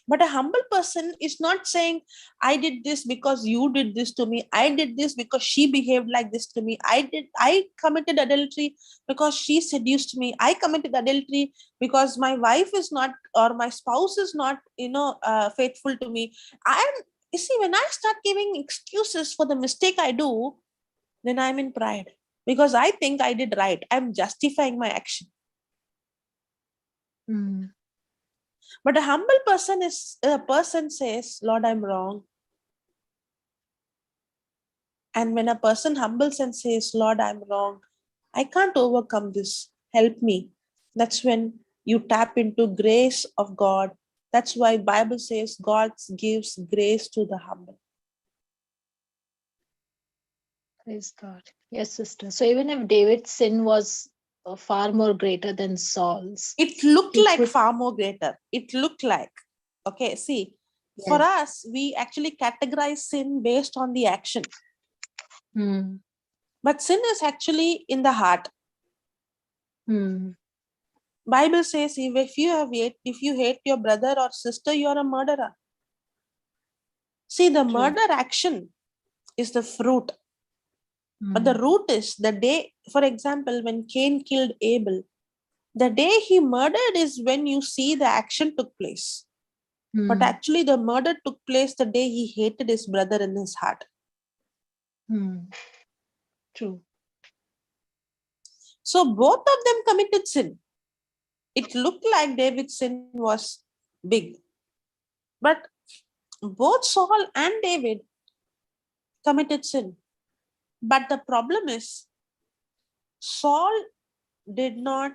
But a humble person is not saying, I did this because you did this to me. I did this because she behaved like this to me. I committed adultery because she seduced me. I committed adultery because my wife is not, or my spouse is not, faithful to me. You see, when I start giving excuses for the mistake I do, then I'm in pride because I think I did right. I'm justifying my action. But a humble person is a person says, Lord, I'm wrong. And when a person humbles and says, Lord, I'm wrong, I can't overcome this. Help me. That's when you tap into grace of God. That's why Bible says God gives grace to the humble. Praise God. Yes, sister. So even if David's sin was far more greater than Saul's, it looked he like could, far more greater. It looked like, okay, see, for us, we actually categorize sin based on the action. But sin is actually in the heart. Bible says if you hate your brother or sister, you are a murderer. See, the murder action is the fruit. But the root is the day, for example, when Cain killed Abel, the day he murdered is when you see the action took place. But actually the murder took place the day he hated his brother in his heart. True. So both of them committed sin. It looked like David's sin was big. But both Saul and David committed sin. But the problem is, Saul did not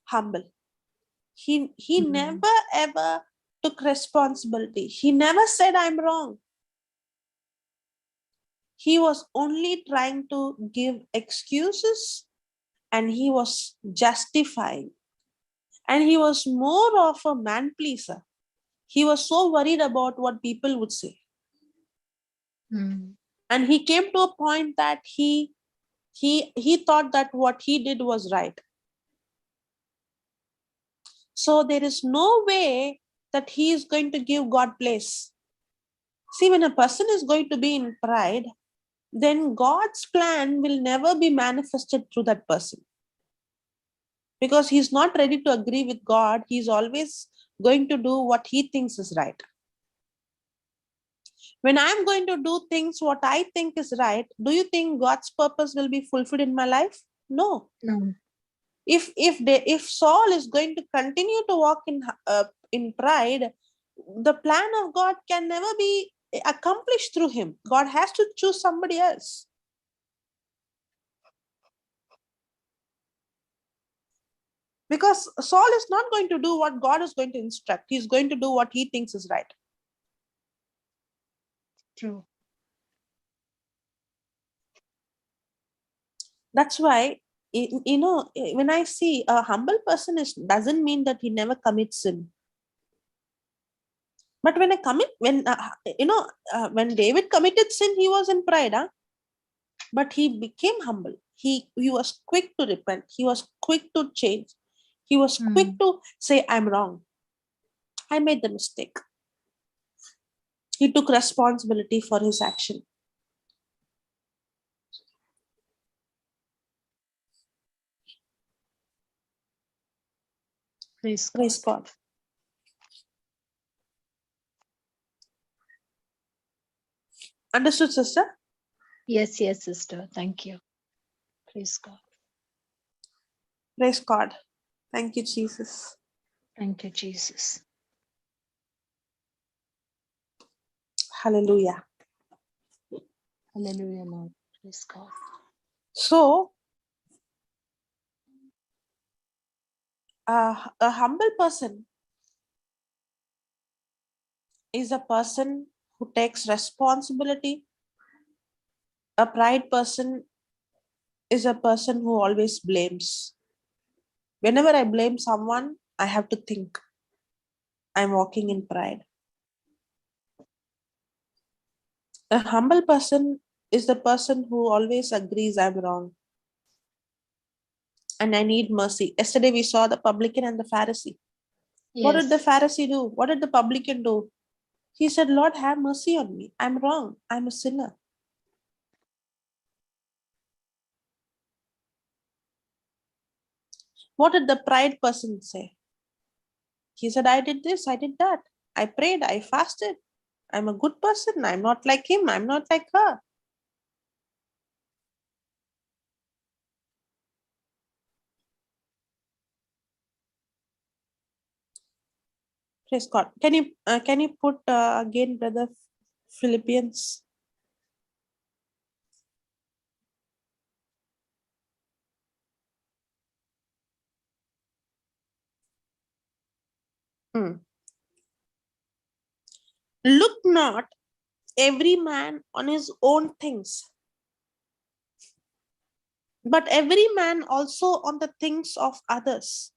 humble. He never ever took responsibility. He never said, I'm wrong. He was only trying to give excuses and he was justifying. And he was more of a man pleaser. He was so worried about what people would say. And he came to a point that he thought that what he did was right. So there is no way that he is going to give God place. See, when a person is going to be in pride, then God's plan will never be manifested through that person. Because he's not ready to agree with God. He's always going to do what he thinks is right. When I'm going to do things what I think is right, do you think God's purpose will be fulfilled in my life? No. If Saul is going to continue to walk in pride, the plan of God can never be accomplished through him. God has to choose somebody else. Because Saul is not going to do what God is going to instruct. He's going to do what he thinks is right. True. That's why, when I see a humble person doesn't mean that he never commits sin. But when when David committed sin, he was in pride, but he became humble. He was quick to repent. He was quick to change. He was quick to say, I'm wrong. I made the mistake. He took responsibility for his action. Praise God. Understood, sister? Yes, yes, sister. Thank you. Praise God. Praise God. Thank you, Jesus. Thank you, Jesus. Hallelujah. Hallelujah, Lord. Praise God. So, a humble person is a person who takes responsibility. A pride person is a person who always blames. Whenever I blame someone, I have to think I'm walking in pride. A humble person is the person who always agrees I'm wrong and I need mercy. Yesterday we saw the publican and the Pharisee. What did the Yes. Pharisee do? What did the publican do? He said, Lord, have mercy on me. I'm wrong. I'm a sinner. What did the pride person say? He said, I did this, I did that. I prayed, I fasted. I'm a good person. I'm not like him. I'm not like her. Praise God. Can you put again, brother, Philippians? Look not every man on his own things, but every man also on the things of others.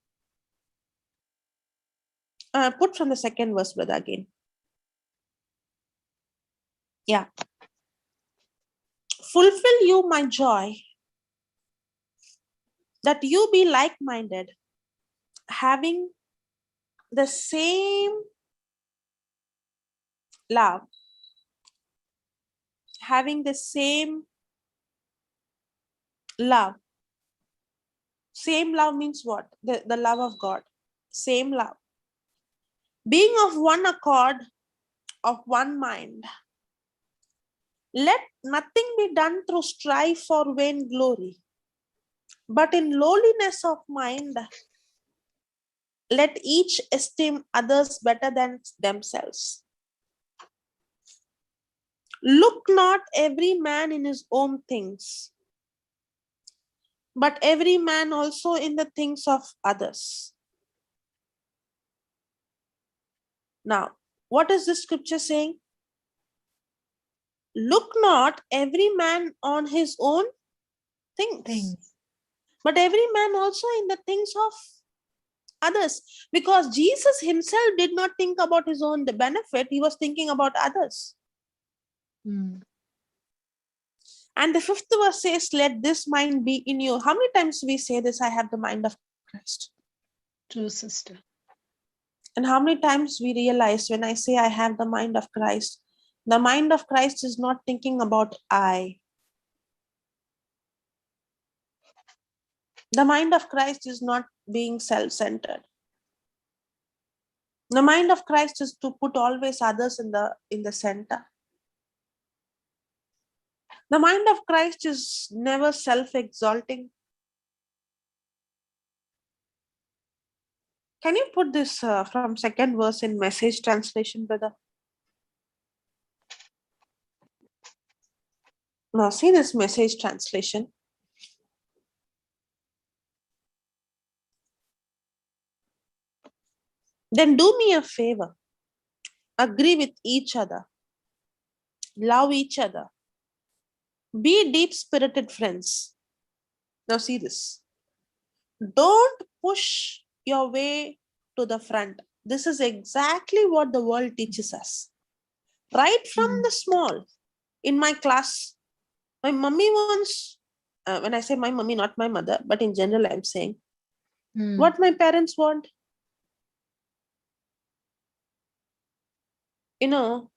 Put from the second verse, brother, again. Yeah. Fulfill you my joy, that you be like-minded, having the same love, having the same love. Same love means what? The love of God. Same love. Being of one accord, of one mind. Let nothing be done through strife or vain glory, but in lowliness of mind, let each esteem others better than themselves. Look not every man in his own things, but every man also in the things of others. Now, what is this scripture saying? Look not every man on his own things, but every man also in the things of others. Because Jesus himself did not think about his own benefit, he was thinking about others. And the fifth verse says, let this mind be in you. How many times we say this? I have the mind of Christ. True, sister. And how many times we realize when I say I have the mind of Christ, the mind of Christ is not thinking about I. The mind of Christ is not being self-centered. The mind of Christ is to put always others in the center. The mind of Christ is never self-exalting. Can you put this from second verse in Message translation, brother? Now see this Message translation. Then do me a favor. Agree with each other. Love each other. Be deep-spirited friends. Now see this. Don't push your way to the front. This is exactly what the world teaches us. Right from the small. In my class, my mummy once, when I say my mummy, not my mother, but in general I'm saying, what my parents want. You know,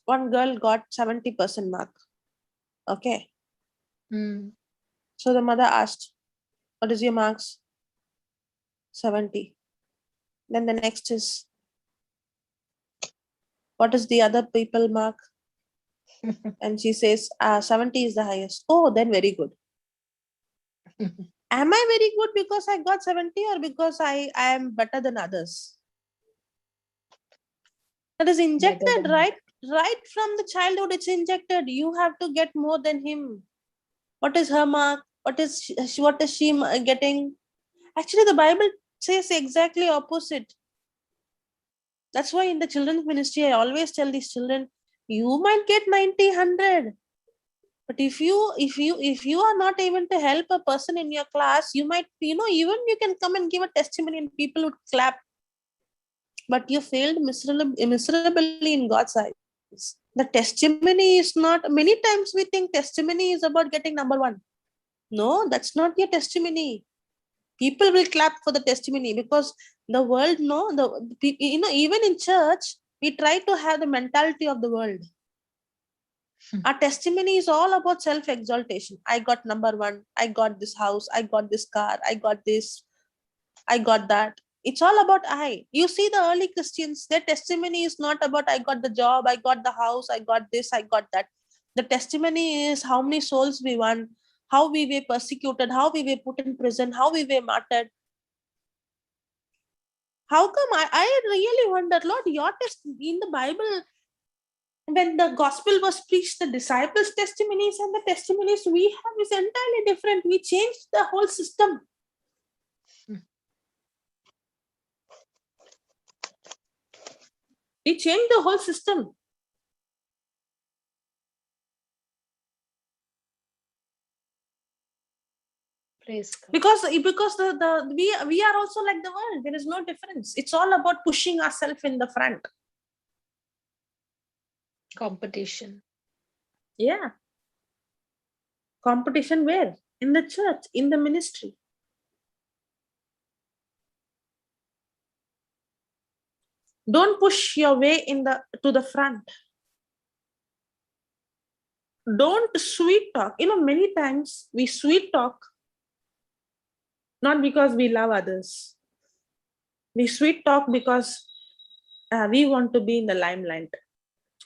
one girl got 70% mark. Okay. So the mother asked, what is your marks? 70. Then the next is, what is the other people mark? And she says, 70 is the highest. Oh, then very good. Am I very good because I got 70 or because I am better than others? That is injected, right? Right from the childhood, it's injected. You have to get more than him. What is her mark? What is she getting? Actually, the Bible says exactly opposite. That's why in the children's ministry, I always tell these children, you might get 90, 100. But if you are not able to help a person in your class, you might, even you can come and give a testimony and people would clap. But you failed miserably in God's eyes. The testimony is not, many times we think testimony is about getting number one. No, that's not your testimony. People will clap for the testimony because the world, even in church, we try to have the mentality of the world. Our testimony is all about self-exaltation. I got number one. I got this house. I got this car. I got this. I got that. It's all about I. You see the early Christians, their testimony is not about I got the job, I got the house, I got this, I got that. The testimony is how many souls we won, how we were persecuted, how we were put in prison, how we were martyred. How come? I really wonder, Lord, your in the Bible, when the gospel was preached, the disciples' testimonies and the testimonies we have is entirely different. We changed the whole system. We changed the whole system. Praise God. Because we are also like the world. There is no difference. It's all about pushing ourselves in the front. Competition. Yeah. Competition where? In the church, in the ministry. Don't push your way to the front. Don't sweet talk. Many times we sweet talk not because we love others. We sweet talk because we want to be in the limelight,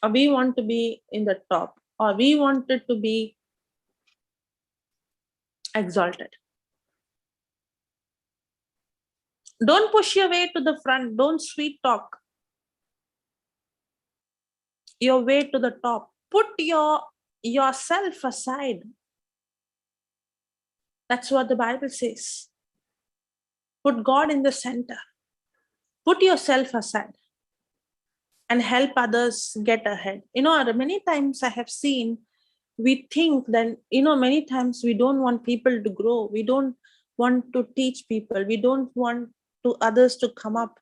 or we want to be in the top, or we wanted to be exalted. Don't push your way to the front. Don't sweet talk your way to the top. Put yourself aside. That's what the Bible says. Put God in the center. Put yourself aside and help others get ahead. Many times I have seen, we think that, many times we don't want people to grow. We don't want to teach people. We don't want others to come up.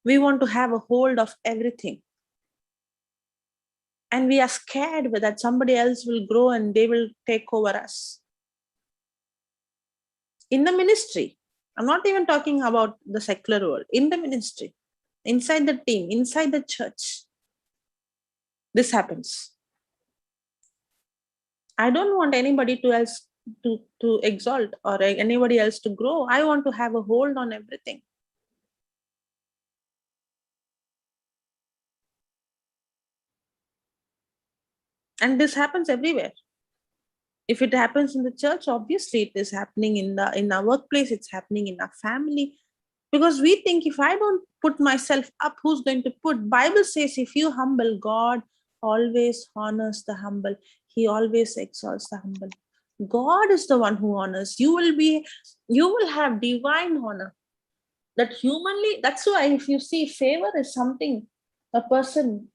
We want to have a hold of everything. And we are scared that somebody else will grow and they will take over us. In the ministry, I'm not even talking about the secular world. In the ministry, inside the team, inside the church, this happens. I don't want anybody else to exalt or anybody else to grow. I want to have a hold on everything. And this happens everywhere. If it happens in the church, obviously it is happening in our workplace, it's happening in our family. Because we think, if I don't put myself up, who's going to put? Bible says, if you humble, God always honors the humble. He always exalts the humble. God is the one who honors. You will have divine honor. That humanly, that's why if you see, favor is something a person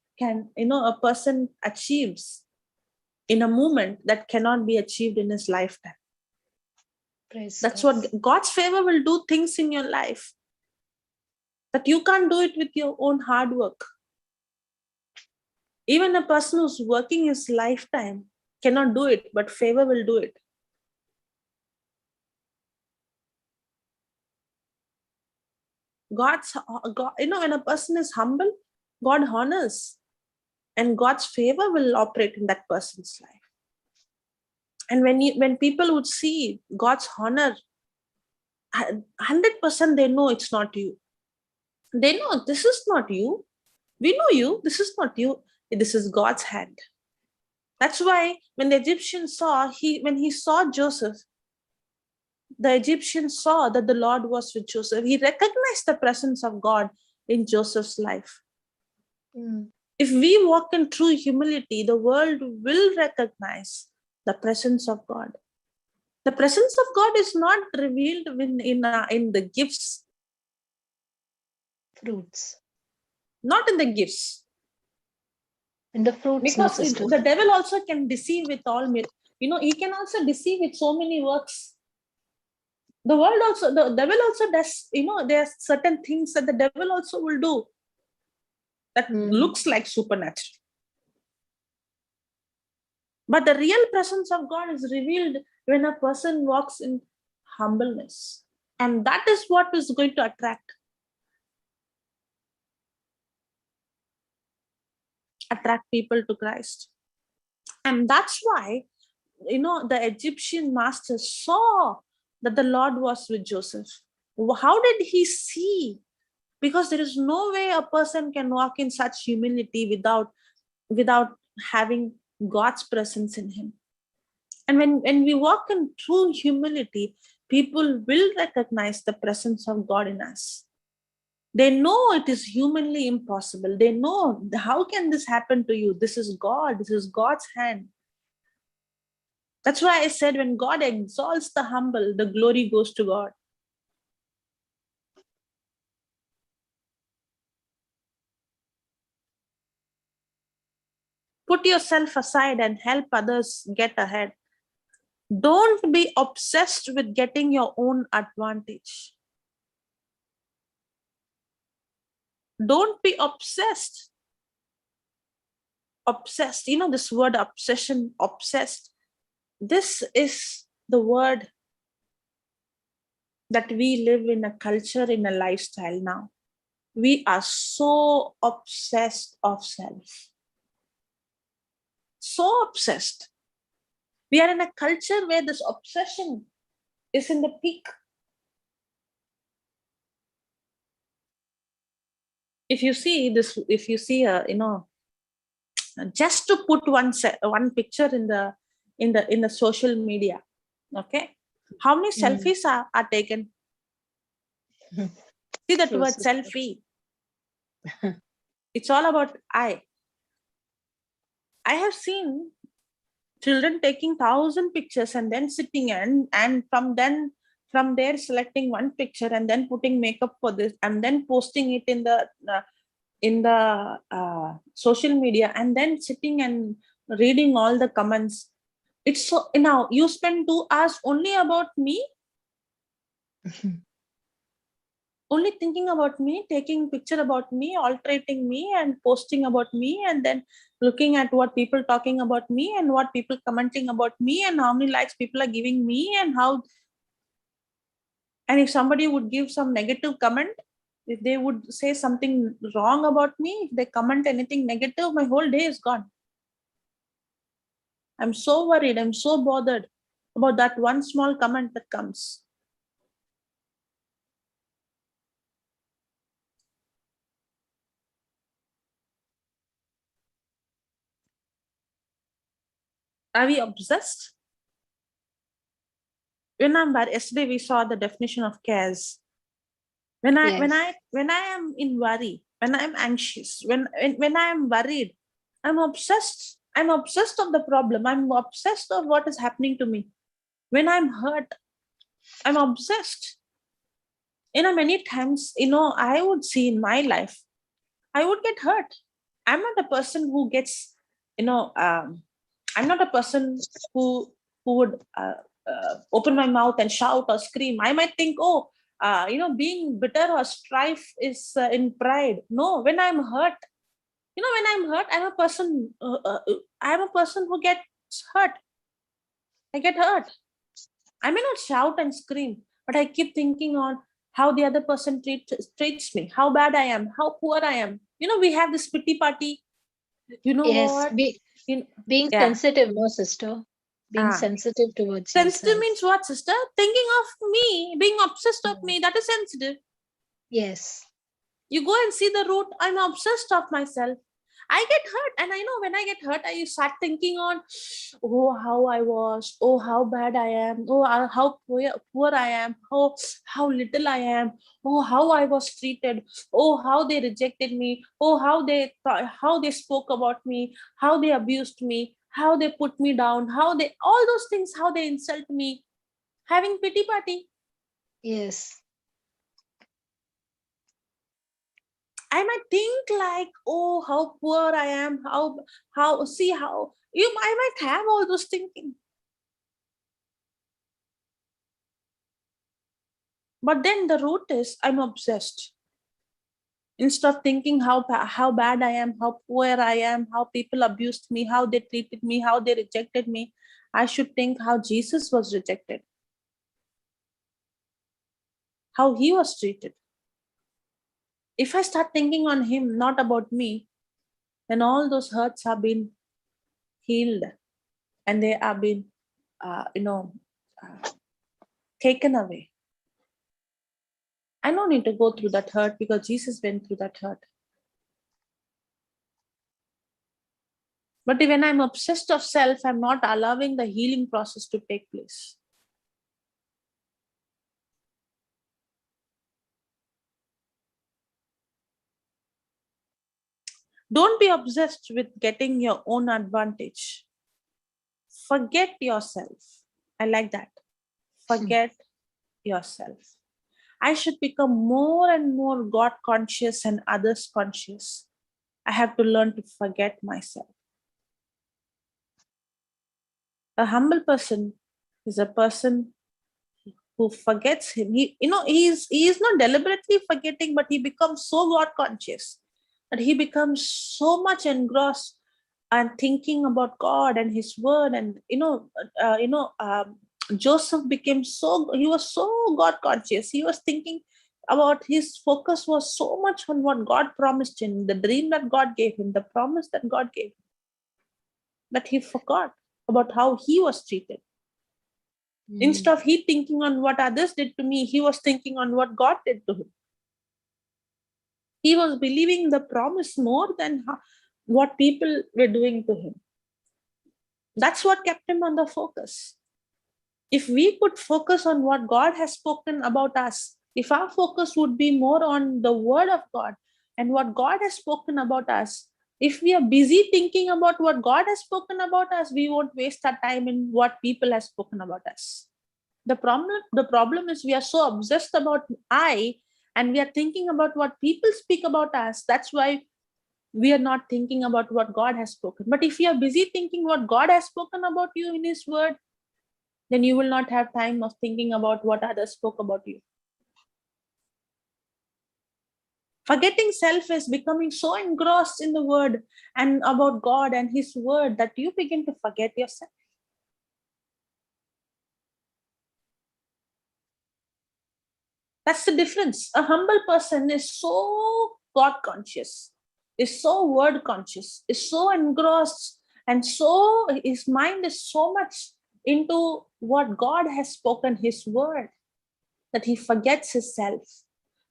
achieves in a moment that cannot be achieved in his lifetime. That's God. what God's favor will do, things in your life that you can't do it with your own hard work. Even a person who's working his lifetime cannot do it, but favor will do it. When a person is humble, God honors, and God's favor will operate in that person's life. And when people would see God's honor, 100% they know it's not you. They know this is not you. We know you. This is not you. This is God's hand. That's why when the Egyptians saw, when he saw Joseph, the Egyptian saw that the Lord was with Joseph. He recognized the presence of God in Joseph's life. If we walk in true humility, the world will recognize the presence of God. The presence of God is not revealed in the gifts. Fruits. Not in the gifts. In the fruits, Because no, sister. the devil also can deceive with all, he can also deceive with so many works. The devil also does, there are certain things that the devil also will do that looks like supernatural. But the real presence of God is revealed when a person walks in humbleness. And that is what is going to attract people to Christ. And that's why, the Egyptian master saw that the Lord was with Joseph. How did he see? Because there is no way a person can walk in such humility without having God's presence in him. And when we walk in true humility, people will recognize the presence of God in us. They know it is humanly impossible. They know, how can this happen to you? This is God. This is God's hand. That's why I said, when God exalts the humble, the glory goes to God. Put yourself aside and help others get ahead. Don't be obsessed with getting your own advantage. Don't be obsessed. Obsessed, this word obsession, obsessed. This is the word that we live in a culture, in a lifestyle now. We are so obsessed of self. So obsessed. We are in a culture where this obsession is in the peak. If you see, just to put one picture in the social media, okay, how many selfies are taken? See that word selfie. It's all about I have seen children taking 1,000 pictures and then sitting and from there selecting one picture and then putting makeup for this and then posting it in the social media and then sitting and reading all the comments. It's so, now you spend 2 hours only about me, only thinking about me, taking picture about me, alterating me and posting about me, and then looking at what people talking about me and what people commenting about me and how many likes people are giving me and if somebody would give some negative comment, if they would say something wrong about me, if they comment anything negative, my whole day is gone. I'm so worried, I'm so bothered about that one small comment that comes. Are we obsessed? Yesterday we saw the definition of cares. When I am in worry, when I am anxious, when I am worried, I'm obsessed. I'm obsessed of the problem. I'm obsessed of what is happening to me. When I'm hurt, I'm obsessed. Many times, I would see in my life, I would get hurt. I'm not a person who gets, I'm not a person who would open my mouth and shout or scream. I might think, being bitter or strife is in pride. No, when I'm hurt, I'm a person. I'm a person who gets hurt. I get hurt. I may not shout and scream, but I keep thinking on how the other person treats me, how bad I am, how poor I am. We have this pity party. Yes, what? being sensitive, no, sister. Being sensitive towards sensitive yourself. means what, sister? Thinking of me, being obsessed of me, that is sensitive. Yes. You go and see the root. I'm obsessed of myself. I get hurt, and I know when I get hurt, I start thinking on, oh, how I was, oh, how bad I am, oh, how poor I am, how little I am, oh, how I was treated, oh, how they rejected me, oh, how they spoke about me, how they abused me, how they put me down, all those things, how they insult me, having pity party. Yes. I might think like, oh, how poor I am, how see how I might have all those thinking. But then the root is I'm obsessed. Instead of thinking how bad I am, how poor I am, how people abused me, how they treated me, how they rejected me, I should think how Jesus was rejected, how he was treated. If I start thinking on him, not about me, then all those hurts have been healed and they have been, taken away. I don't need to go through that hurt because Jesus went through that hurt. But when I'm obsessed of self, I'm not allowing the healing process to take place. Don't be obsessed with getting your own advantage. Forget yourself. I like that. Forget yourself. I should become more and more God conscious and others conscious. I have to learn to forget myself. A humble person is a person who forgets him. He is not deliberately forgetting, but he becomes so God conscious that he becomes so much engrossed and thinking about God and His Word. And Joseph he was so God conscious. He was thinking about, his focus was so much on what God promised him, the dream that God gave him, the promise that God gave him, that he forgot about how he was treated. Instead of he thinking on what others did to me, he was thinking on what God did to him. He was believing the promise more than what people were doing to him. That's what kept him on the focus. If we could focus on what God has spoken about us, if our focus would be more on the word of God and what God has spoken about us, if we are busy thinking about what God has spoken about us, we won't waste our time in what people have spoken about us. The problem is we are so obsessed about I, and we are thinking about what people speak about us. That's why we are not thinking about what God has spoken. But if you are busy thinking what God has spoken about you in His word, then you will not have time of thinking about what others spoke about you. Forgetting self is becoming so engrossed in the word and about God and His word that you begin to forget yourself. That's the difference. A humble person is so God conscious, is so word conscious, is so engrossed, and so his mind is so much into what God has spoken, His word, that he forgets his self.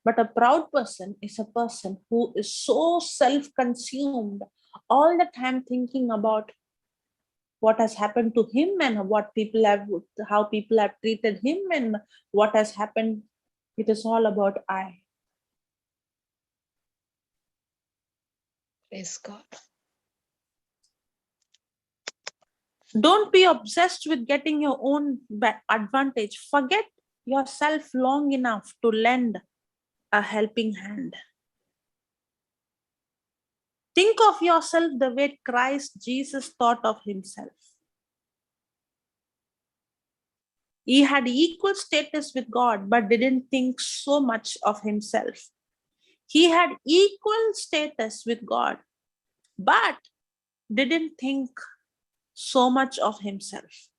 But a proud person is a person who is so self-consumed, all the time thinking about what has happened to him and how people have treated him and what has happened. It is all about I. Praise God. Don't be obsessed with getting your own advantage. Forget yourself long enough to lend a helping hand. Think of yourself the way Christ Jesus thought of himself. He had equal status with God, but didn't think so much of himself. He had equal status with God, but didn't think so much of himself.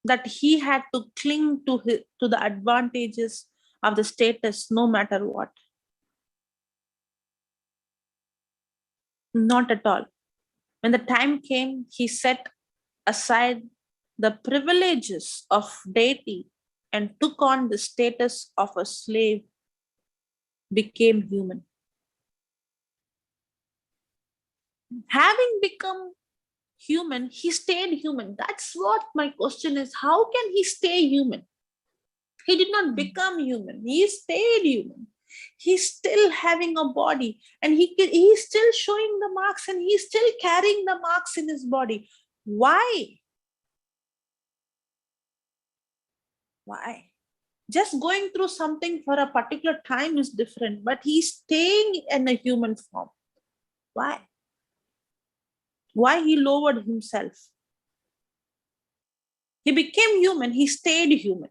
That he had to cling to the advantages of the status no matter what. Not at all. When the time came, he set aside the privileges of deity and took on the status of a slave, became human. Having become human, he stayed human. That's what my question is. How can he stay human? He did not become human. He stayed human. He's still having a body, and he's still showing the marks, and he's still carrying the marks in his body. Why? Why? Just going through something for a particular time is different, but he's staying in a human form. Why? Why he lowered himself? He became human. He stayed human.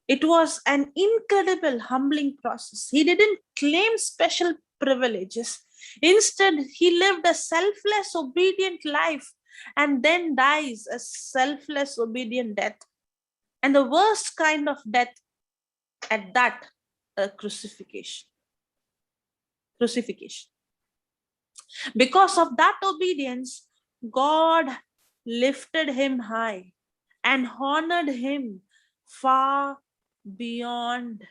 It was an incredible humbling process. He didn't claim special privileges. Instead, he lived a selfless, obedient life and then dies a selfless, obedient death. And the worst kind of death at that, crucifixion. Because of that obedience, God lifted him high and honored him far beyond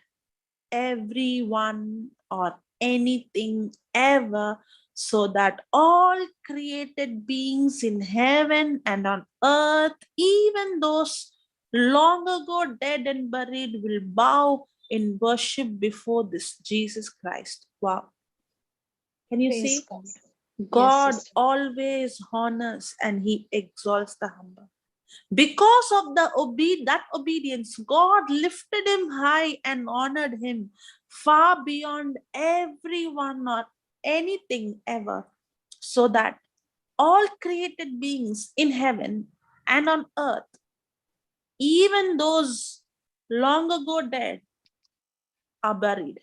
everyone or anything ever, so that all created beings in heaven and on earth, even those long ago dead and buried, will bow in worship before this Jesus Christ. Wow. Can you Praise see? God. God Yes, always honors and he exalts the humble. Because of that obedience, God lifted him high and honored him far beyond everyone or anything ever, so that all created beings in heaven and on earth, even those long ago dead are buried,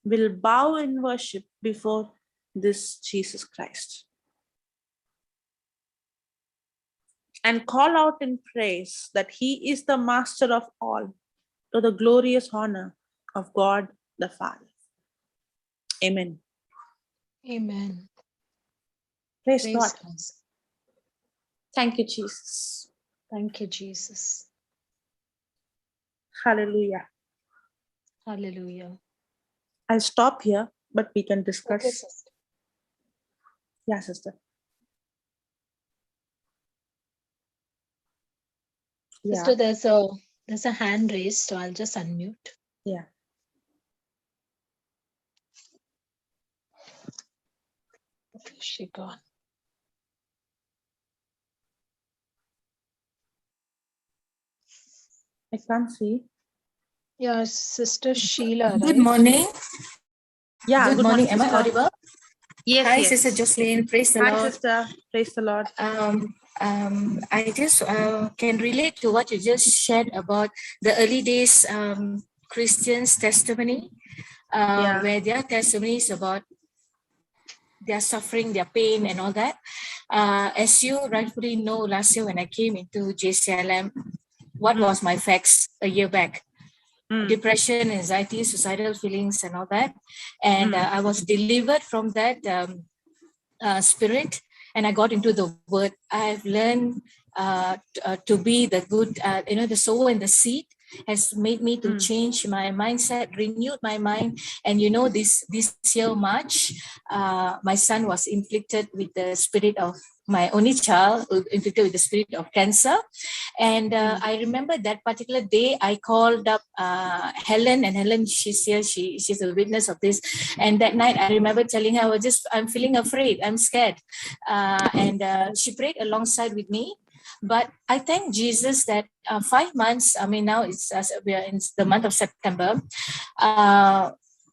will bow in worship before this Jesus Christ and call out in praise that he is the master of all, to the glorious honor of God the Father. Amen. Amen. Praise Praise God. God. Thank you, Jesus. Thank you, Jesus. Hallelujah. Hallelujah. I'll stop here, but we can discuss. Okay, sister. Yeah, sister. Yeah. Sister, there's a hand raised, so I'll just unmute. Yeah. Okay, she gone. I can't see. Yeah, Sister Sheila, Good right? morning. Yeah. Good morning. Am I sister. audible? Yes. Hi, yes. Sister Jocelyn. Praise the Hi, Lord. sister. Praise the Lord. I just can relate to what you just shared about the early days Christians' testimony, Yeah. where their testimonies about their suffering, their pain, and all that. As you rightfully know, last year when I came into JCILM, what was my facts a year back? Depression, anxiety, suicidal feelings, and all that. And I was delivered from that spirit, and I got into the word. I've learned to be the good, the sower and the seed has made me to change my mindset, renewed my mind. And this year March, my son was inflicted with the spirit of, my only child inflicted with the spirit of cancer. And I remember that particular day I called up Helen, and Helen, she's here, she's a witness of this. And that night I remember telling her, I'm feeling afraid, I'm scared. And she prayed alongside with me. But I thank Jesus that 5 months, now we are in the month of September,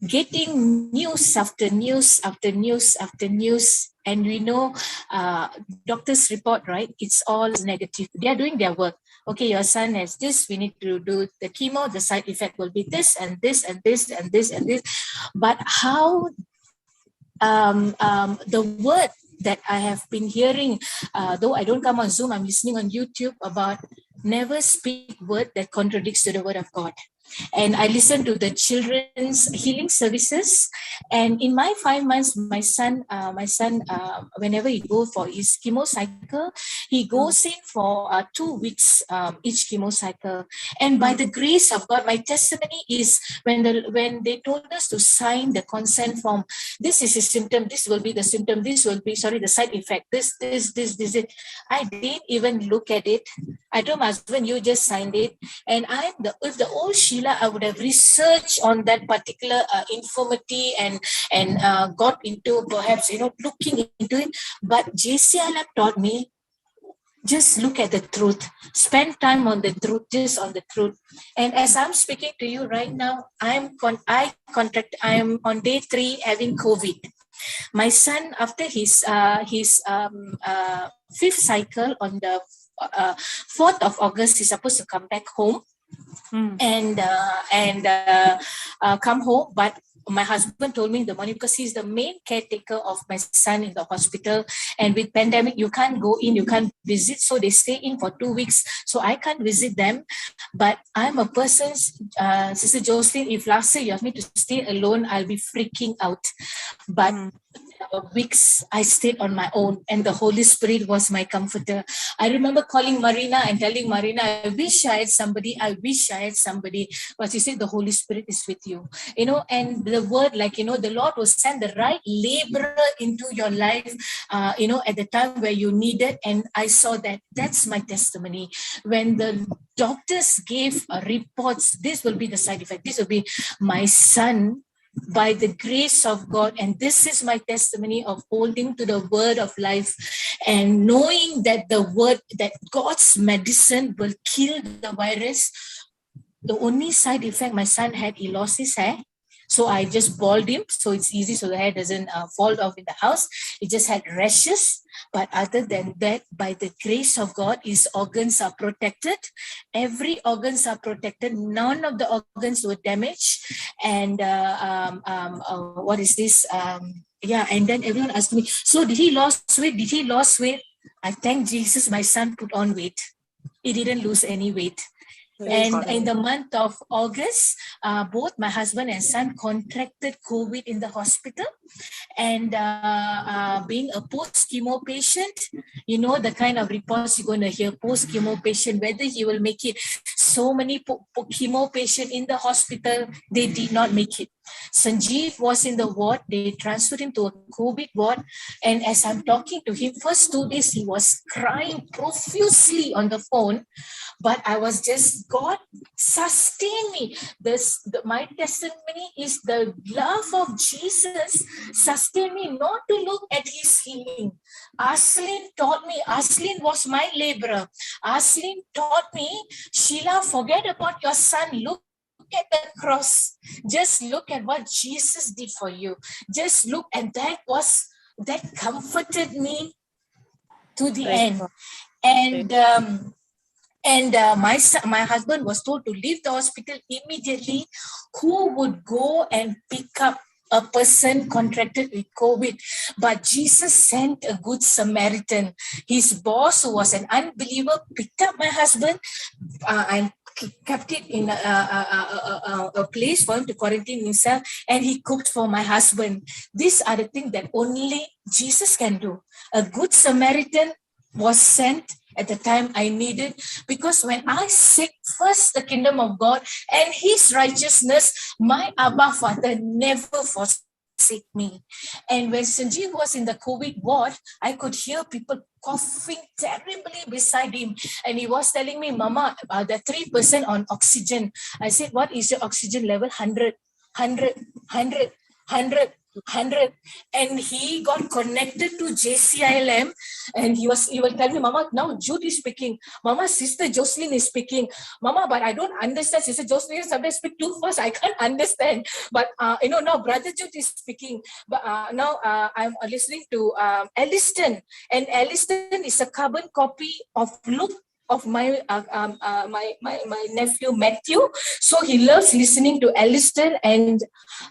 getting news after news after news after news. And we know doctors' report, right? It's all negative. They are doing their work. Okay, your son has this, we need to do the chemo, the side effect will be this and this and this and this and this. But how the word that I have been hearing, though I don't come on Zoom, I'm listening on YouTube, about never speak word that contradicts to the word of God. and I listened to the children's healing services. And in my 5 months, my son, whenever he go for his chemo cycle, he goes in for 2 weeks each chemo cycle. And by the grace of God, my testimony is when they told us to sign the consent form, this is a symptom, this will be the symptom, this will be the side effect, this. I didn't even look at it. I told my husband, you just signed it. And if the old Sheila, I would have researched on that particular infirmity and got into perhaps, looking into it. But JCILM taught me, just look at the truth, spend time on the truth, just on the truth. And as I'm speaking to you right now, I am on day 3 having COVID. My son, after his 5th cycle on the 4th of August, he's supposed to come back home and come home. But my husband told me in the morning, because he's the main caretaker of my son in the hospital, and with pandemic, you can't go in, you can't visit, so they stay in for 2 weeks, so I can't visit them. But I'm a person, Sister Jocelyn, if last year you have me to stay alone, I'll be freaking out. But weeks I stayed on my own, and the Holy Spirit was my comforter. I remember calling Marina and telling Marina, I wish I had somebody. But she said, the Holy Spirit is with you, and the word, the Lord will send the right laborer into your life, at the time where you need it. And I saw that. That's my testimony. When the doctors gave reports, this will be the side effect, this will be, my son, by the grace of God, and this is my testimony of holding to the word of life and knowing that the word, that God's medicine will kill the virus. The only side effect my son had, he lost his hair. So I just bald him, so it's easy, so the hair doesn't fall off in the house. He just had rashes. But other than that, by the grace of God, his organs are protected. Every organs are protected. None of the organs were damaged. And what is this? And then everyone asked me, so did he lose weight? Did he lose weight? I thank Jesus, my son put on weight. He didn't lose any weight. And in the month of August, both my husband and son contracted COVID in the hospital. And being a post-chemo patient, the kind of reports you're going to hear, post-chemo patient, whether he will make it. So many chemo patients in the hospital, they did not make it. Sanjeev was in the ward. They transferred him to a COVID ward. And as I'm talking to him, first 2 days, he was crying profusely on the phone. But I was just, God sustain me. My testimony is the love of Jesus sustain me, not to look at his healing. Aslin taught me, Aslin was my laborer. Aslin taught me, Sheila, forget about your son. Look at the cross. Just look at what Jesus did for you. Just look, and that comforted me to the end. And my husband was told to leave the hospital immediately. Who would go and pick up a person contracted with COVID? But Jesus sent a good Samaritan. His boss, who was an unbeliever, picked up my husband and kept it in a place for him to quarantine himself, and he cooked for my husband. These are the things that only Jesus can do. A good Samaritan was sent at the time I needed, because when I seek first the kingdom of God and his righteousness, my Abba Father never forsake me. And when Sanjeev was in the COVID ward, I could hear people coughing terribly beside him. And he was telling me, Mama, the 3% on oxygen. I said, what is your oxygen level? 100. And he got connected to JCILM, and he will tell me, Mama, now Jude is speaking. Mama, Sister Jocelyn is speaking. Mama, but I don't understand. Sister Jocelyn sometimes speak too fast. I can't understand. But now Brother Jude is speaking. But now I'm listening to Elliston, and Elliston is a carbon copy of Luke, of my nephew Matthew. So he loves listening to Alistair, and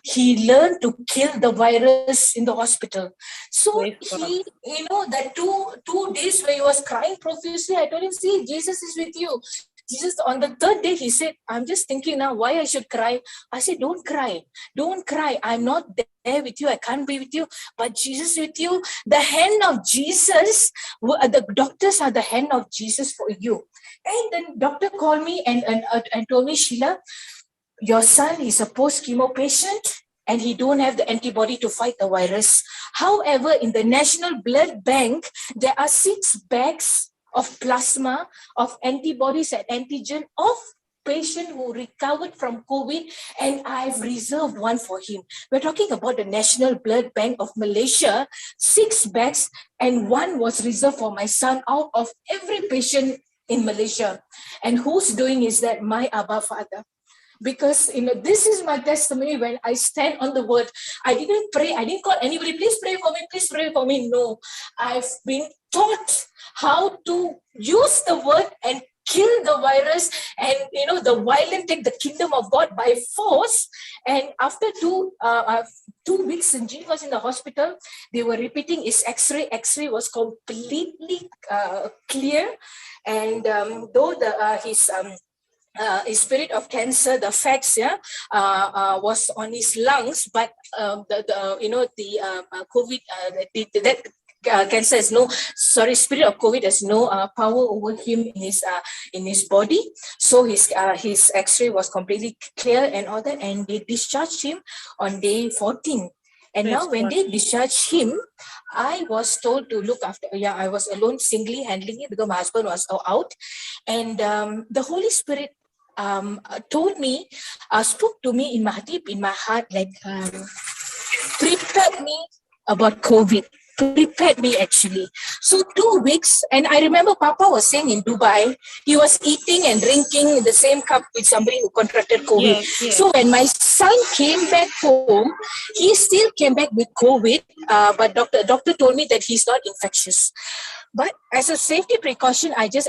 he learned to kill the virus in the hospital. So he, the two days where he was crying profusely, I told him, see, Jesus is with you. Jesus, on the third day, he said, I'm just thinking now why I should cry. I said, don't cry. Don't cry. I'm not there with you. I can't be with you. But Jesus with you. The hand of Jesus, the doctors are the hand of Jesus for you. And then doctor called me and told me, Sheila, your son is a post-chemo patient and he don't have the antibody to fight the virus. However, in the National Blood Bank, there are 6 bags of plasma, of antibodies and antigen of patient who recovered from COVID, and I've reserved one for him. We're talking about the National Blood Bank of Malaysia, 6 bags, and one was reserved for my son out of every patient in Malaysia. And who's doing is that? My Abba Father. Because this is my testimony when I stand on the word. I didn't pray. I didn't call anybody, please pray for me, please pray for me. No, I've been taught how to use the word and kill the virus, and the violent take the kingdom of God by force. And after 2 weeks, Jin was in the hospital. They were repeating his X-ray. X-ray was completely clear, and though his spirit of cancer, the facts was on his lungs, but COVID, that cancer has no, spirit of COVID has no power over him in his body. So his X-ray was completely clear and all that, and they discharged him on day 14. And now when they discharged him, I was told to look after, I was alone singly handling it because my husband was out. And the Holy Spirit told me, spoke to me in my deep, in my heart, like prepared me about COVID. Prepared me actually. So 2 weeks, and I remember Papa was saying in Dubai, he was eating and drinking in the same cup with somebody who contracted COVID. Yes. So when my son came back home, he still came back with COVID, but doctor told me that he's not infectious. But as a safety precaution, I was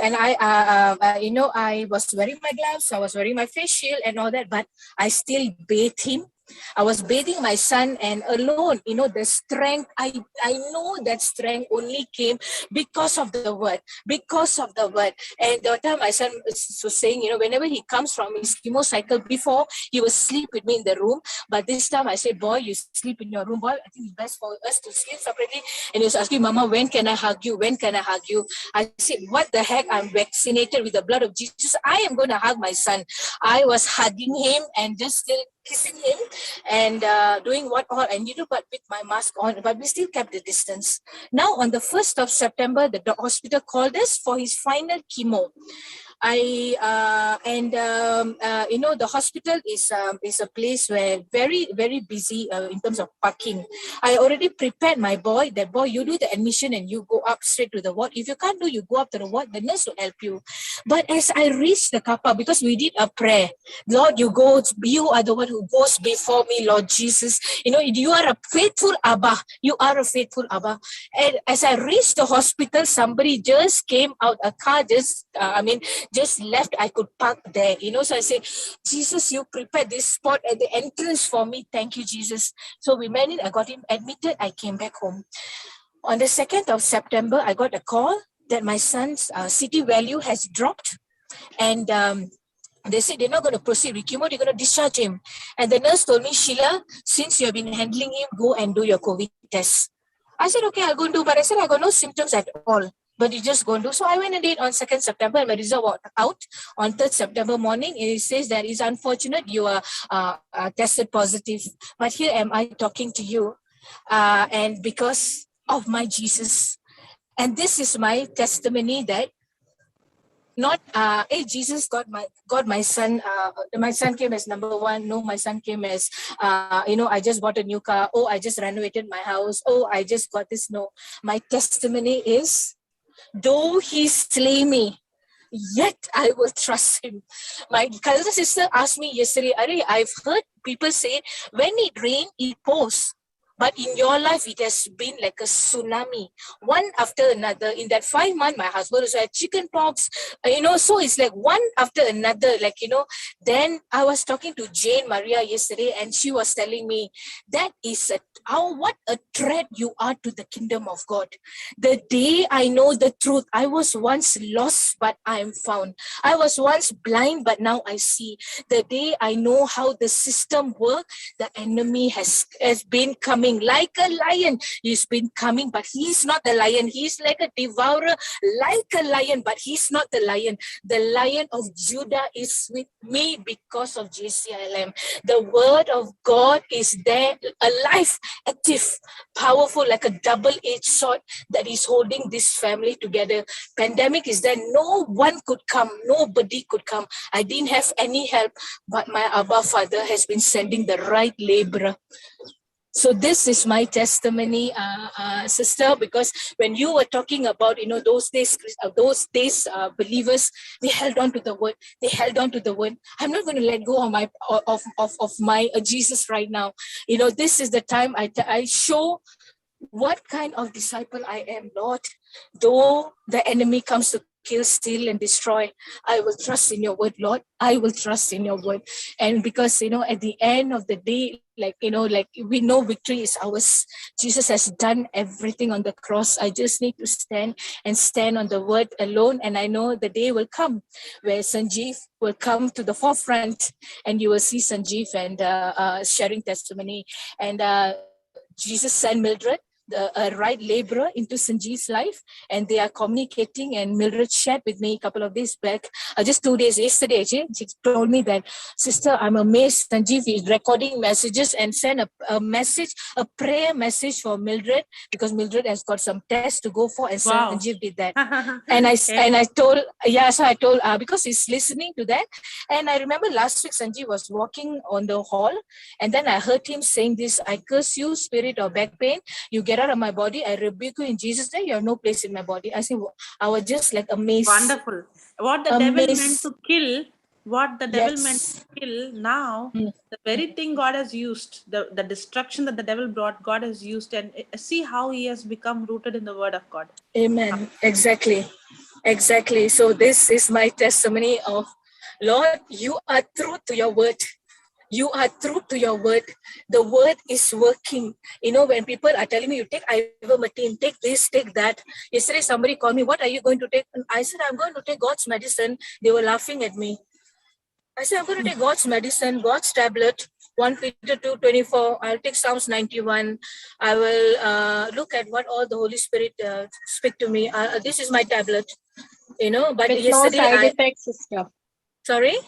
wearing my gloves, I was wearing my face shield and all that, but I still bathed him. I was bathing my son, and alone, the strength, I know that strength only came because of the word. And the time my son was saying, whenever he comes from his chemo cycle, before he would sleep with me in the room. But this time I said, boy, you sleep in your room, boy. I think it's best for us to sleep separately. And he was asking, Mama, when can I hug you? When can I hug you? I said, what the heck? I'm vaccinated with the blood of Jesus. I am going to hug my son. I was hugging him and just still kissing him and doing what all I needed, but with my mask on, but we still kept the distance. Now on the 1st of September, the hospital called us for his final chemo. The hospital is a place where very, very busy in terms of parking. I already prepared my boy, that boy, you do the admission and you go up straight to the ward. If you can't do, you go up to the ward, the nurse will help you. But as I reached the car park, because we did a prayer, Lord, you are the one who goes before me, Lord Jesus. You are a faithful Abba. You are a faithful Abba. And as I reached the hospital, somebody just came out, a car just left. I could park there, so I said, Jesus, you prepared this spot at the entrance for me. Thank you, Jesus. So we went in, I got him admitted, I came back home. On the 2nd of September, I got a call that my son's CT value has dropped, and they said they're not going to proceed with chemo, they're going to discharge him. And the nurse told me, Sheila, since you have been handling him, go and do your COVID test. I said, okay, I'll go and do, but I said I got no symptoms at all. But you just go and do. So I went and did on 2nd September, and my result was out on 3rd September morning. It says that it's unfortunate you are tested positive. But here am I talking to you, and because of my Jesus. And this is my testimony that not Jesus got my son. My son came as number one. No, my son came as I just bought a new car. Oh, I just renovated my house. Oh, I just got this. No, my testimony is, though he slay me, yet I will trust him. My cousin sister asked me yesterday, I've heard people say when it rains, it pours. But in your life, it has been like a tsunami, one after another. In that 5 months, my husband also had chicken pox, so it's like one after another, Then I was talking to Jane Maria yesterday, and she was telling me that is what a threat you are to the kingdom of God. The day I know the truth, I was once lost, but I am found. I was once blind, but now I see. The day I know how the system works, the enemy has been coming like a lion. He's been coming, but he's not the lion. He's like a devourer, like a lion, but he's not the lion. The Lion of Judah is with me because of JCILM. The word of God is there, alive, active, powerful, like a double-edged sword that is holding this family together. Pandemic is there. No one could come. Nobody could come. I didn't have any help, but my Abba Father has been sending the right laborer. So this is my testimony, sister, because when you were talking about, those days, believers, they held on to the word. They held on to the word. I'm not going to let go of my Jesus right now. This is the time I show what kind of disciple I am, Lord. Though the enemy comes to kill, steal, and destroy, I will trust in your word, Lord. I will trust in your word. And because, at the end of the day, we know victory is ours. Jesus has done everything on the cross. I just need to stand on the word alone. And I know the day will come where Sanjeev will come to the forefront, and you will see Sanjeev and sharing testimony. And Jesus sent Mildred, a right laborer, into Sanjeev's life, and they are communicating. And Mildred shared with me a couple of days back, just 2 days yesterday, she told me that, sister, I'm amazed. Sanjeev is recording messages and send a prayer message for Mildred, because Mildred has got some tests to go for, and Wow. Sanjeev did that. And I told, because he's listening to that. And I remember last week Sanjeev was walking on the hall, and then I heard him saying this: I curse you, spirit of back pain. You get out of my body. I rebuke you in Jesus' name. You have no place in my body. I was just like amazed. Wonderful. What the devil meant to kill, now, the very thing God has used, the destruction that the devil brought, God has used, and see how he has become rooted in the word of God. Amen. Exactly. So this is my testimony of, Lord, you are true to your word. You are true to your word. The word is working. When people are telling me, you take ivermectin, take this, take that. Yesterday, somebody called me, what are you going to take? And I said, I'm going to take God's medicine. They were laughing at me. I said, I'm going to take God's medicine, God's tablet, 1 Peter 2:24. I'll take Psalms 91. I will look at what all the Holy Spirit speak to me. This is my tablet, but With yesterday no side effects, sister. Sorry?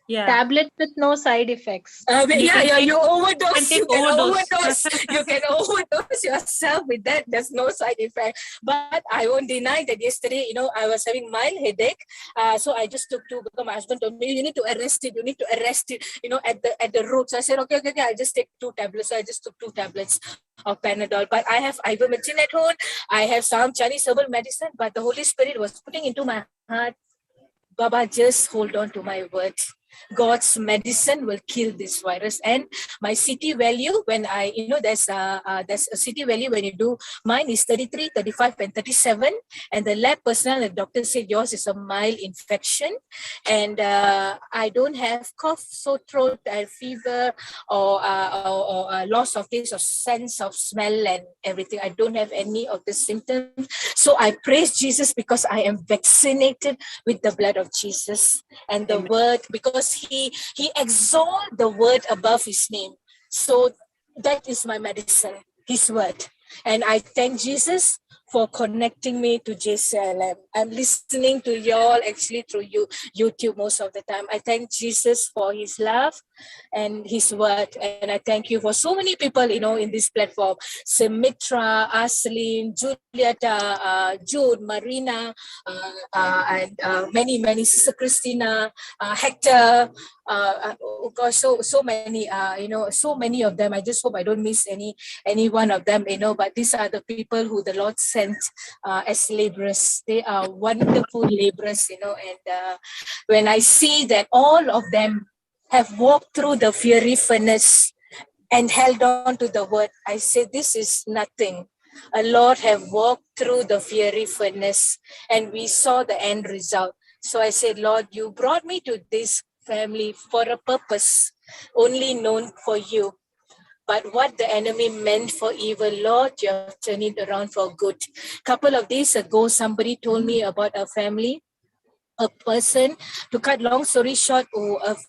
Yeah. Tablet with no side effects. You overdose. You can overdose. You can overdose yourself with that. There's no side effect. But I won't deny that yesterday, I was having mild headache. So I just took 2, because my husband told me, you need to arrest it. You need to arrest it, at the root. So I said, okay, I'll just take 2 tablets. So I just took 2 tablets of Panadol. But I have ivermectin at home. I have some Chinese herbal medicine. But the Holy Spirit was putting into my heart, Baba, just hold on to my word. God's medicine will kill this virus. And my CT value, when I, there's a CT value when you do, mine is 33, 35, and 37. And the lab personnel, the doctor said yours is a mild infection. And I don't have cough, sore throat, fever, or loss of taste or sense of smell and everything. I don't have any of the symptoms. So I praise Jesus because I am vaccinated with the blood of Jesus and the word, because he exalted the word above his name. So that is my medicine, his word. And I thank Jesus for connecting me to JCILM. I'm listening to y'all actually through YouTube most of the time. I thank Jesus for his love and his word. And I thank you for so many people, in this platform. Sumitra, Aslin, Julieta, Jude, Marina, and many, Sister Christina, Hector, oh gosh, so many, so many of them. I just hope I don't miss any one of them, but these are the people who the Lord sent as laborers. They are wonderful laborers, and when I see that all of them have walked through the fiery furnace, and held on to the word. I said, this is nothing. A Lord have walked through the fiery furnace and we saw the end result. So I said, Lord, you brought me to this family for a purpose only known for you. But what the enemy meant for evil, Lord, you have turned it around for good. Couple of days ago, somebody told me about a family, a person, to cut long story short, who was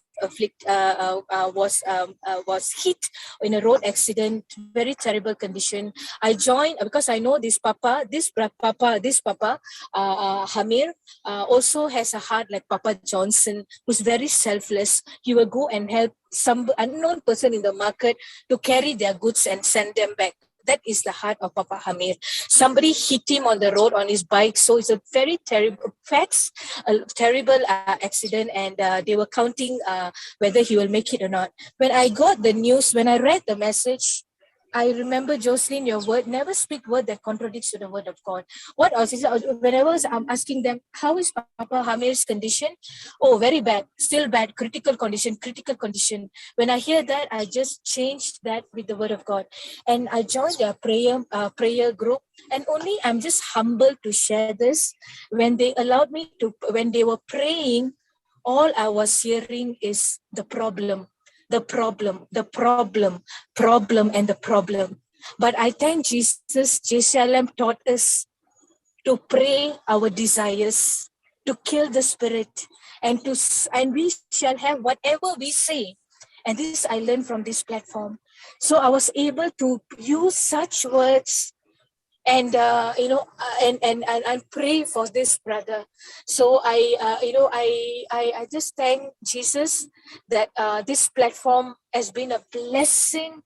hit in a road accident, very terrible condition. I joined because I know this papa, Hamir, also has a heart like Papa Johnson, who's very selfless. He will go and help some unknown person in the market to carry their goods and send them back. That is the heart of Papa Hamir. Somebody hit him on the road on his bike. So it's a very terrible accident, and they were counting whether he will make it or not. When I got the news, when I read the message, I remember, Jocelyn, your word, never speak word that contradicts to the word of God. What else is it? Whenever I'm asking them, how is Papa Hamir's condition? Oh, very bad, still bad, critical condition. When I hear that, I just changed that with the word of God. And I joined their prayer group. And only I'm just humbled to share this. When they allowed me to, when they were praying, all I was hearing is the problem. And the problem. But I thank Jesus, JCILM taught us to pray our desires, to kill the spirit, and we shall have whatever we say. And this I learned from this platform. So I was able to use such words and pray for this brother. So I just thank Jesus that this platform has been a blessing,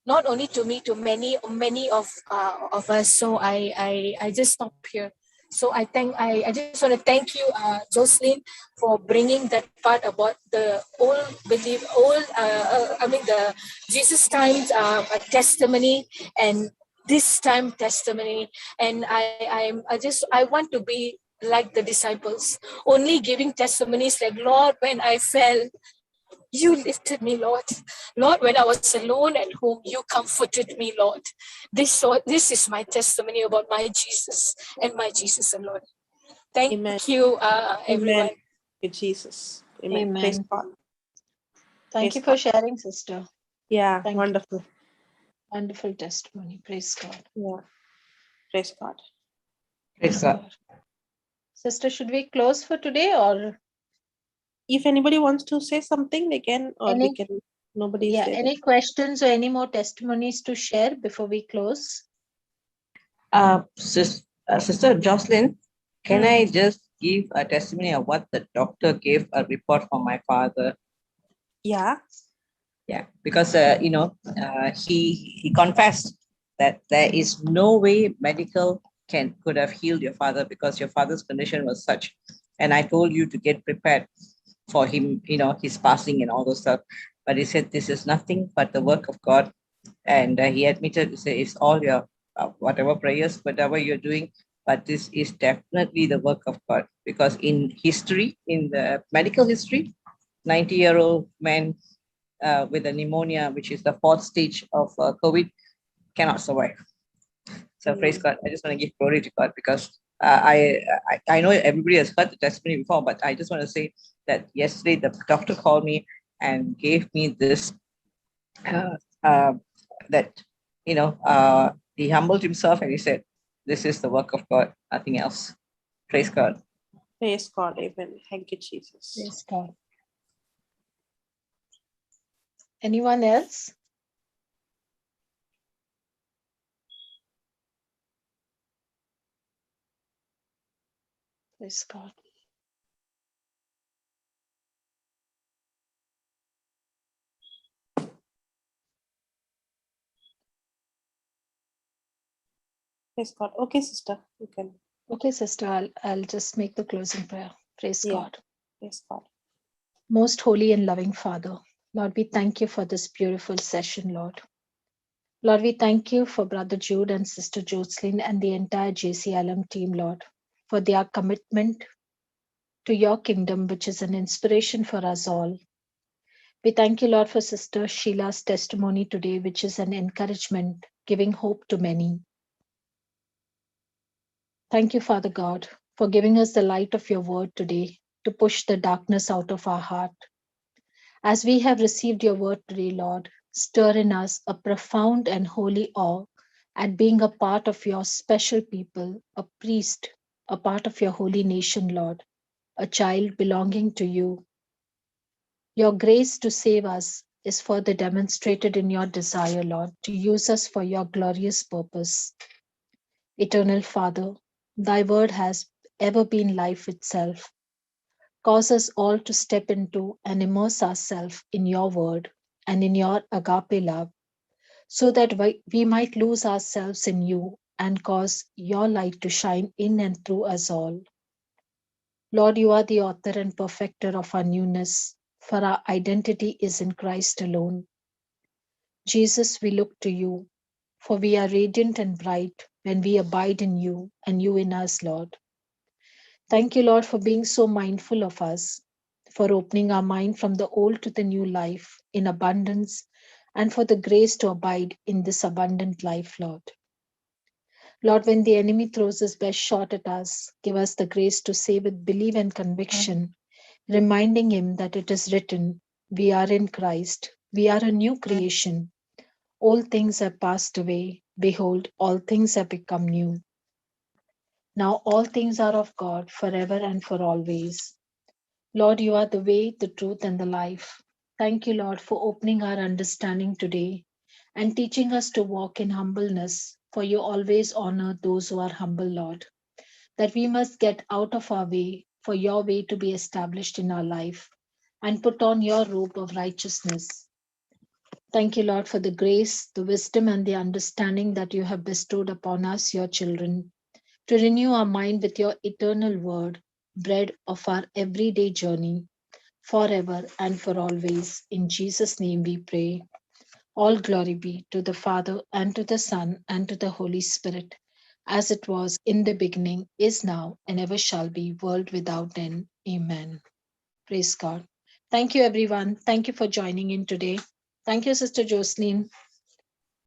not only to me, to many of us. So I just stop here. So I just want to thank you, Jocelyn, for bringing that part about the the Jesus times testimony and this time testimony. And I want to be like the disciples, only giving testimonies like, Lord, when I fell, you lifted me, Lord. Lord, when I was alone at home, you comforted me, Lord. This is my testimony about my Jesus and my Jesus alone. Thank Amen. you, everyone. Amen. With Jesus. Amen. Amen. Praise God. Thank Praise you for God. sharing, sister. Yeah, Thank wonderful. you. Wonderful testimony. Praise God. Yeah. Praise God. Praise God. Sister, should we close for today, or If anybody wants to say something, they can, or we can. Nobody is there. any questions or any more testimonies to share before we close? Sister Jocelyn, can I just give a testimony of what the doctor gave a report for my father? Yeah. Yeah, because he confessed that there is no way medical could have healed your father because your father's condition was such. And I told you to get prepared for him, his passing and all those stuff. But he said this is nothing but the work of God, and he admitted, he said, it's all your whatever prayers, whatever you're doing, but this is definitely the work of God, because in history, in the medical history, 90-year-old man with a pneumonia, which is the 4th stage of COVID, cannot survive. So praise God. I just want to give glory to God, because I know everybody has heard the testimony before, but I just want to say that yesterday the doctor called me and gave me this that he humbled himself and he said, this is the work of God, nothing else. Praise God. Praise God. Amen. Thank you, Jesus. Praise God. Anyone else? Praise God. Praise God. Okay, sister, you can. Okay, sister, I'll just make the closing prayer. Praise God. Praise God. Most holy and loving Father, Lord, we thank you for this beautiful session, Lord. Lord, we thank you for Brother Jude and Sister Jocelyn and the entire JCILM team, Lord, for their commitment to your kingdom, which is an inspiration for us all. We thank you, Lord, for Sister Sheila's testimony today, which is an encouragement, giving hope to many. Thank you, Father God, for giving us the light of your word today to push the darkness out of our heart. As we have received your word today, Lord, stir in us a profound and holy awe at being a part of your special people, a priest, a part of your holy nation, Lord, a child belonging to you. Your grace to save us is further demonstrated in your desire, Lord, to use us for your glorious purpose. Eternal Father, thy word has ever been life itself. Cause us all to step into and immerse ourselves in your word and in your agape love, so that we might lose ourselves in you and cause your light to shine in and through us all. Lord, you are the author and perfecter of our newness, for our identity is in Christ alone. Jesus, we look to you, for we are radiant and bright when we abide in you and you in us, Lord. Thank you, Lord, for being so mindful of us, for opening our mind from the old to the new life in abundance, and for the grace to abide in this abundant life, Lord. Lord, when the enemy throws his best shot at us, give us the grace to say with belief and conviction, reminding him that it is written, we are in Christ, we are a new creation. All things have passed away. Behold, all things have become new. Now all things are of God forever and for always. Lord, you are the way, the truth, and the life. Thank you, Lord, for opening our understanding today and teaching us to walk in humbleness, for you always honor those who are humble, Lord. That we must get out of our way for your way to be established in our life and put on your robe of righteousness. Thank you, Lord, for the grace, the wisdom, and the understanding that you have bestowed upon us, your children, to renew our mind with your eternal word, bread of our everyday journey, forever and for always. In Jesus' name we pray. All glory be to the Father, and to the Son, and to the Holy Spirit, as it was in the beginning, is now, and ever shall be, world without end. Amen. Praise God. Thank you, everyone. Thank you for joining in today. Thank you, Sister Jocelyn.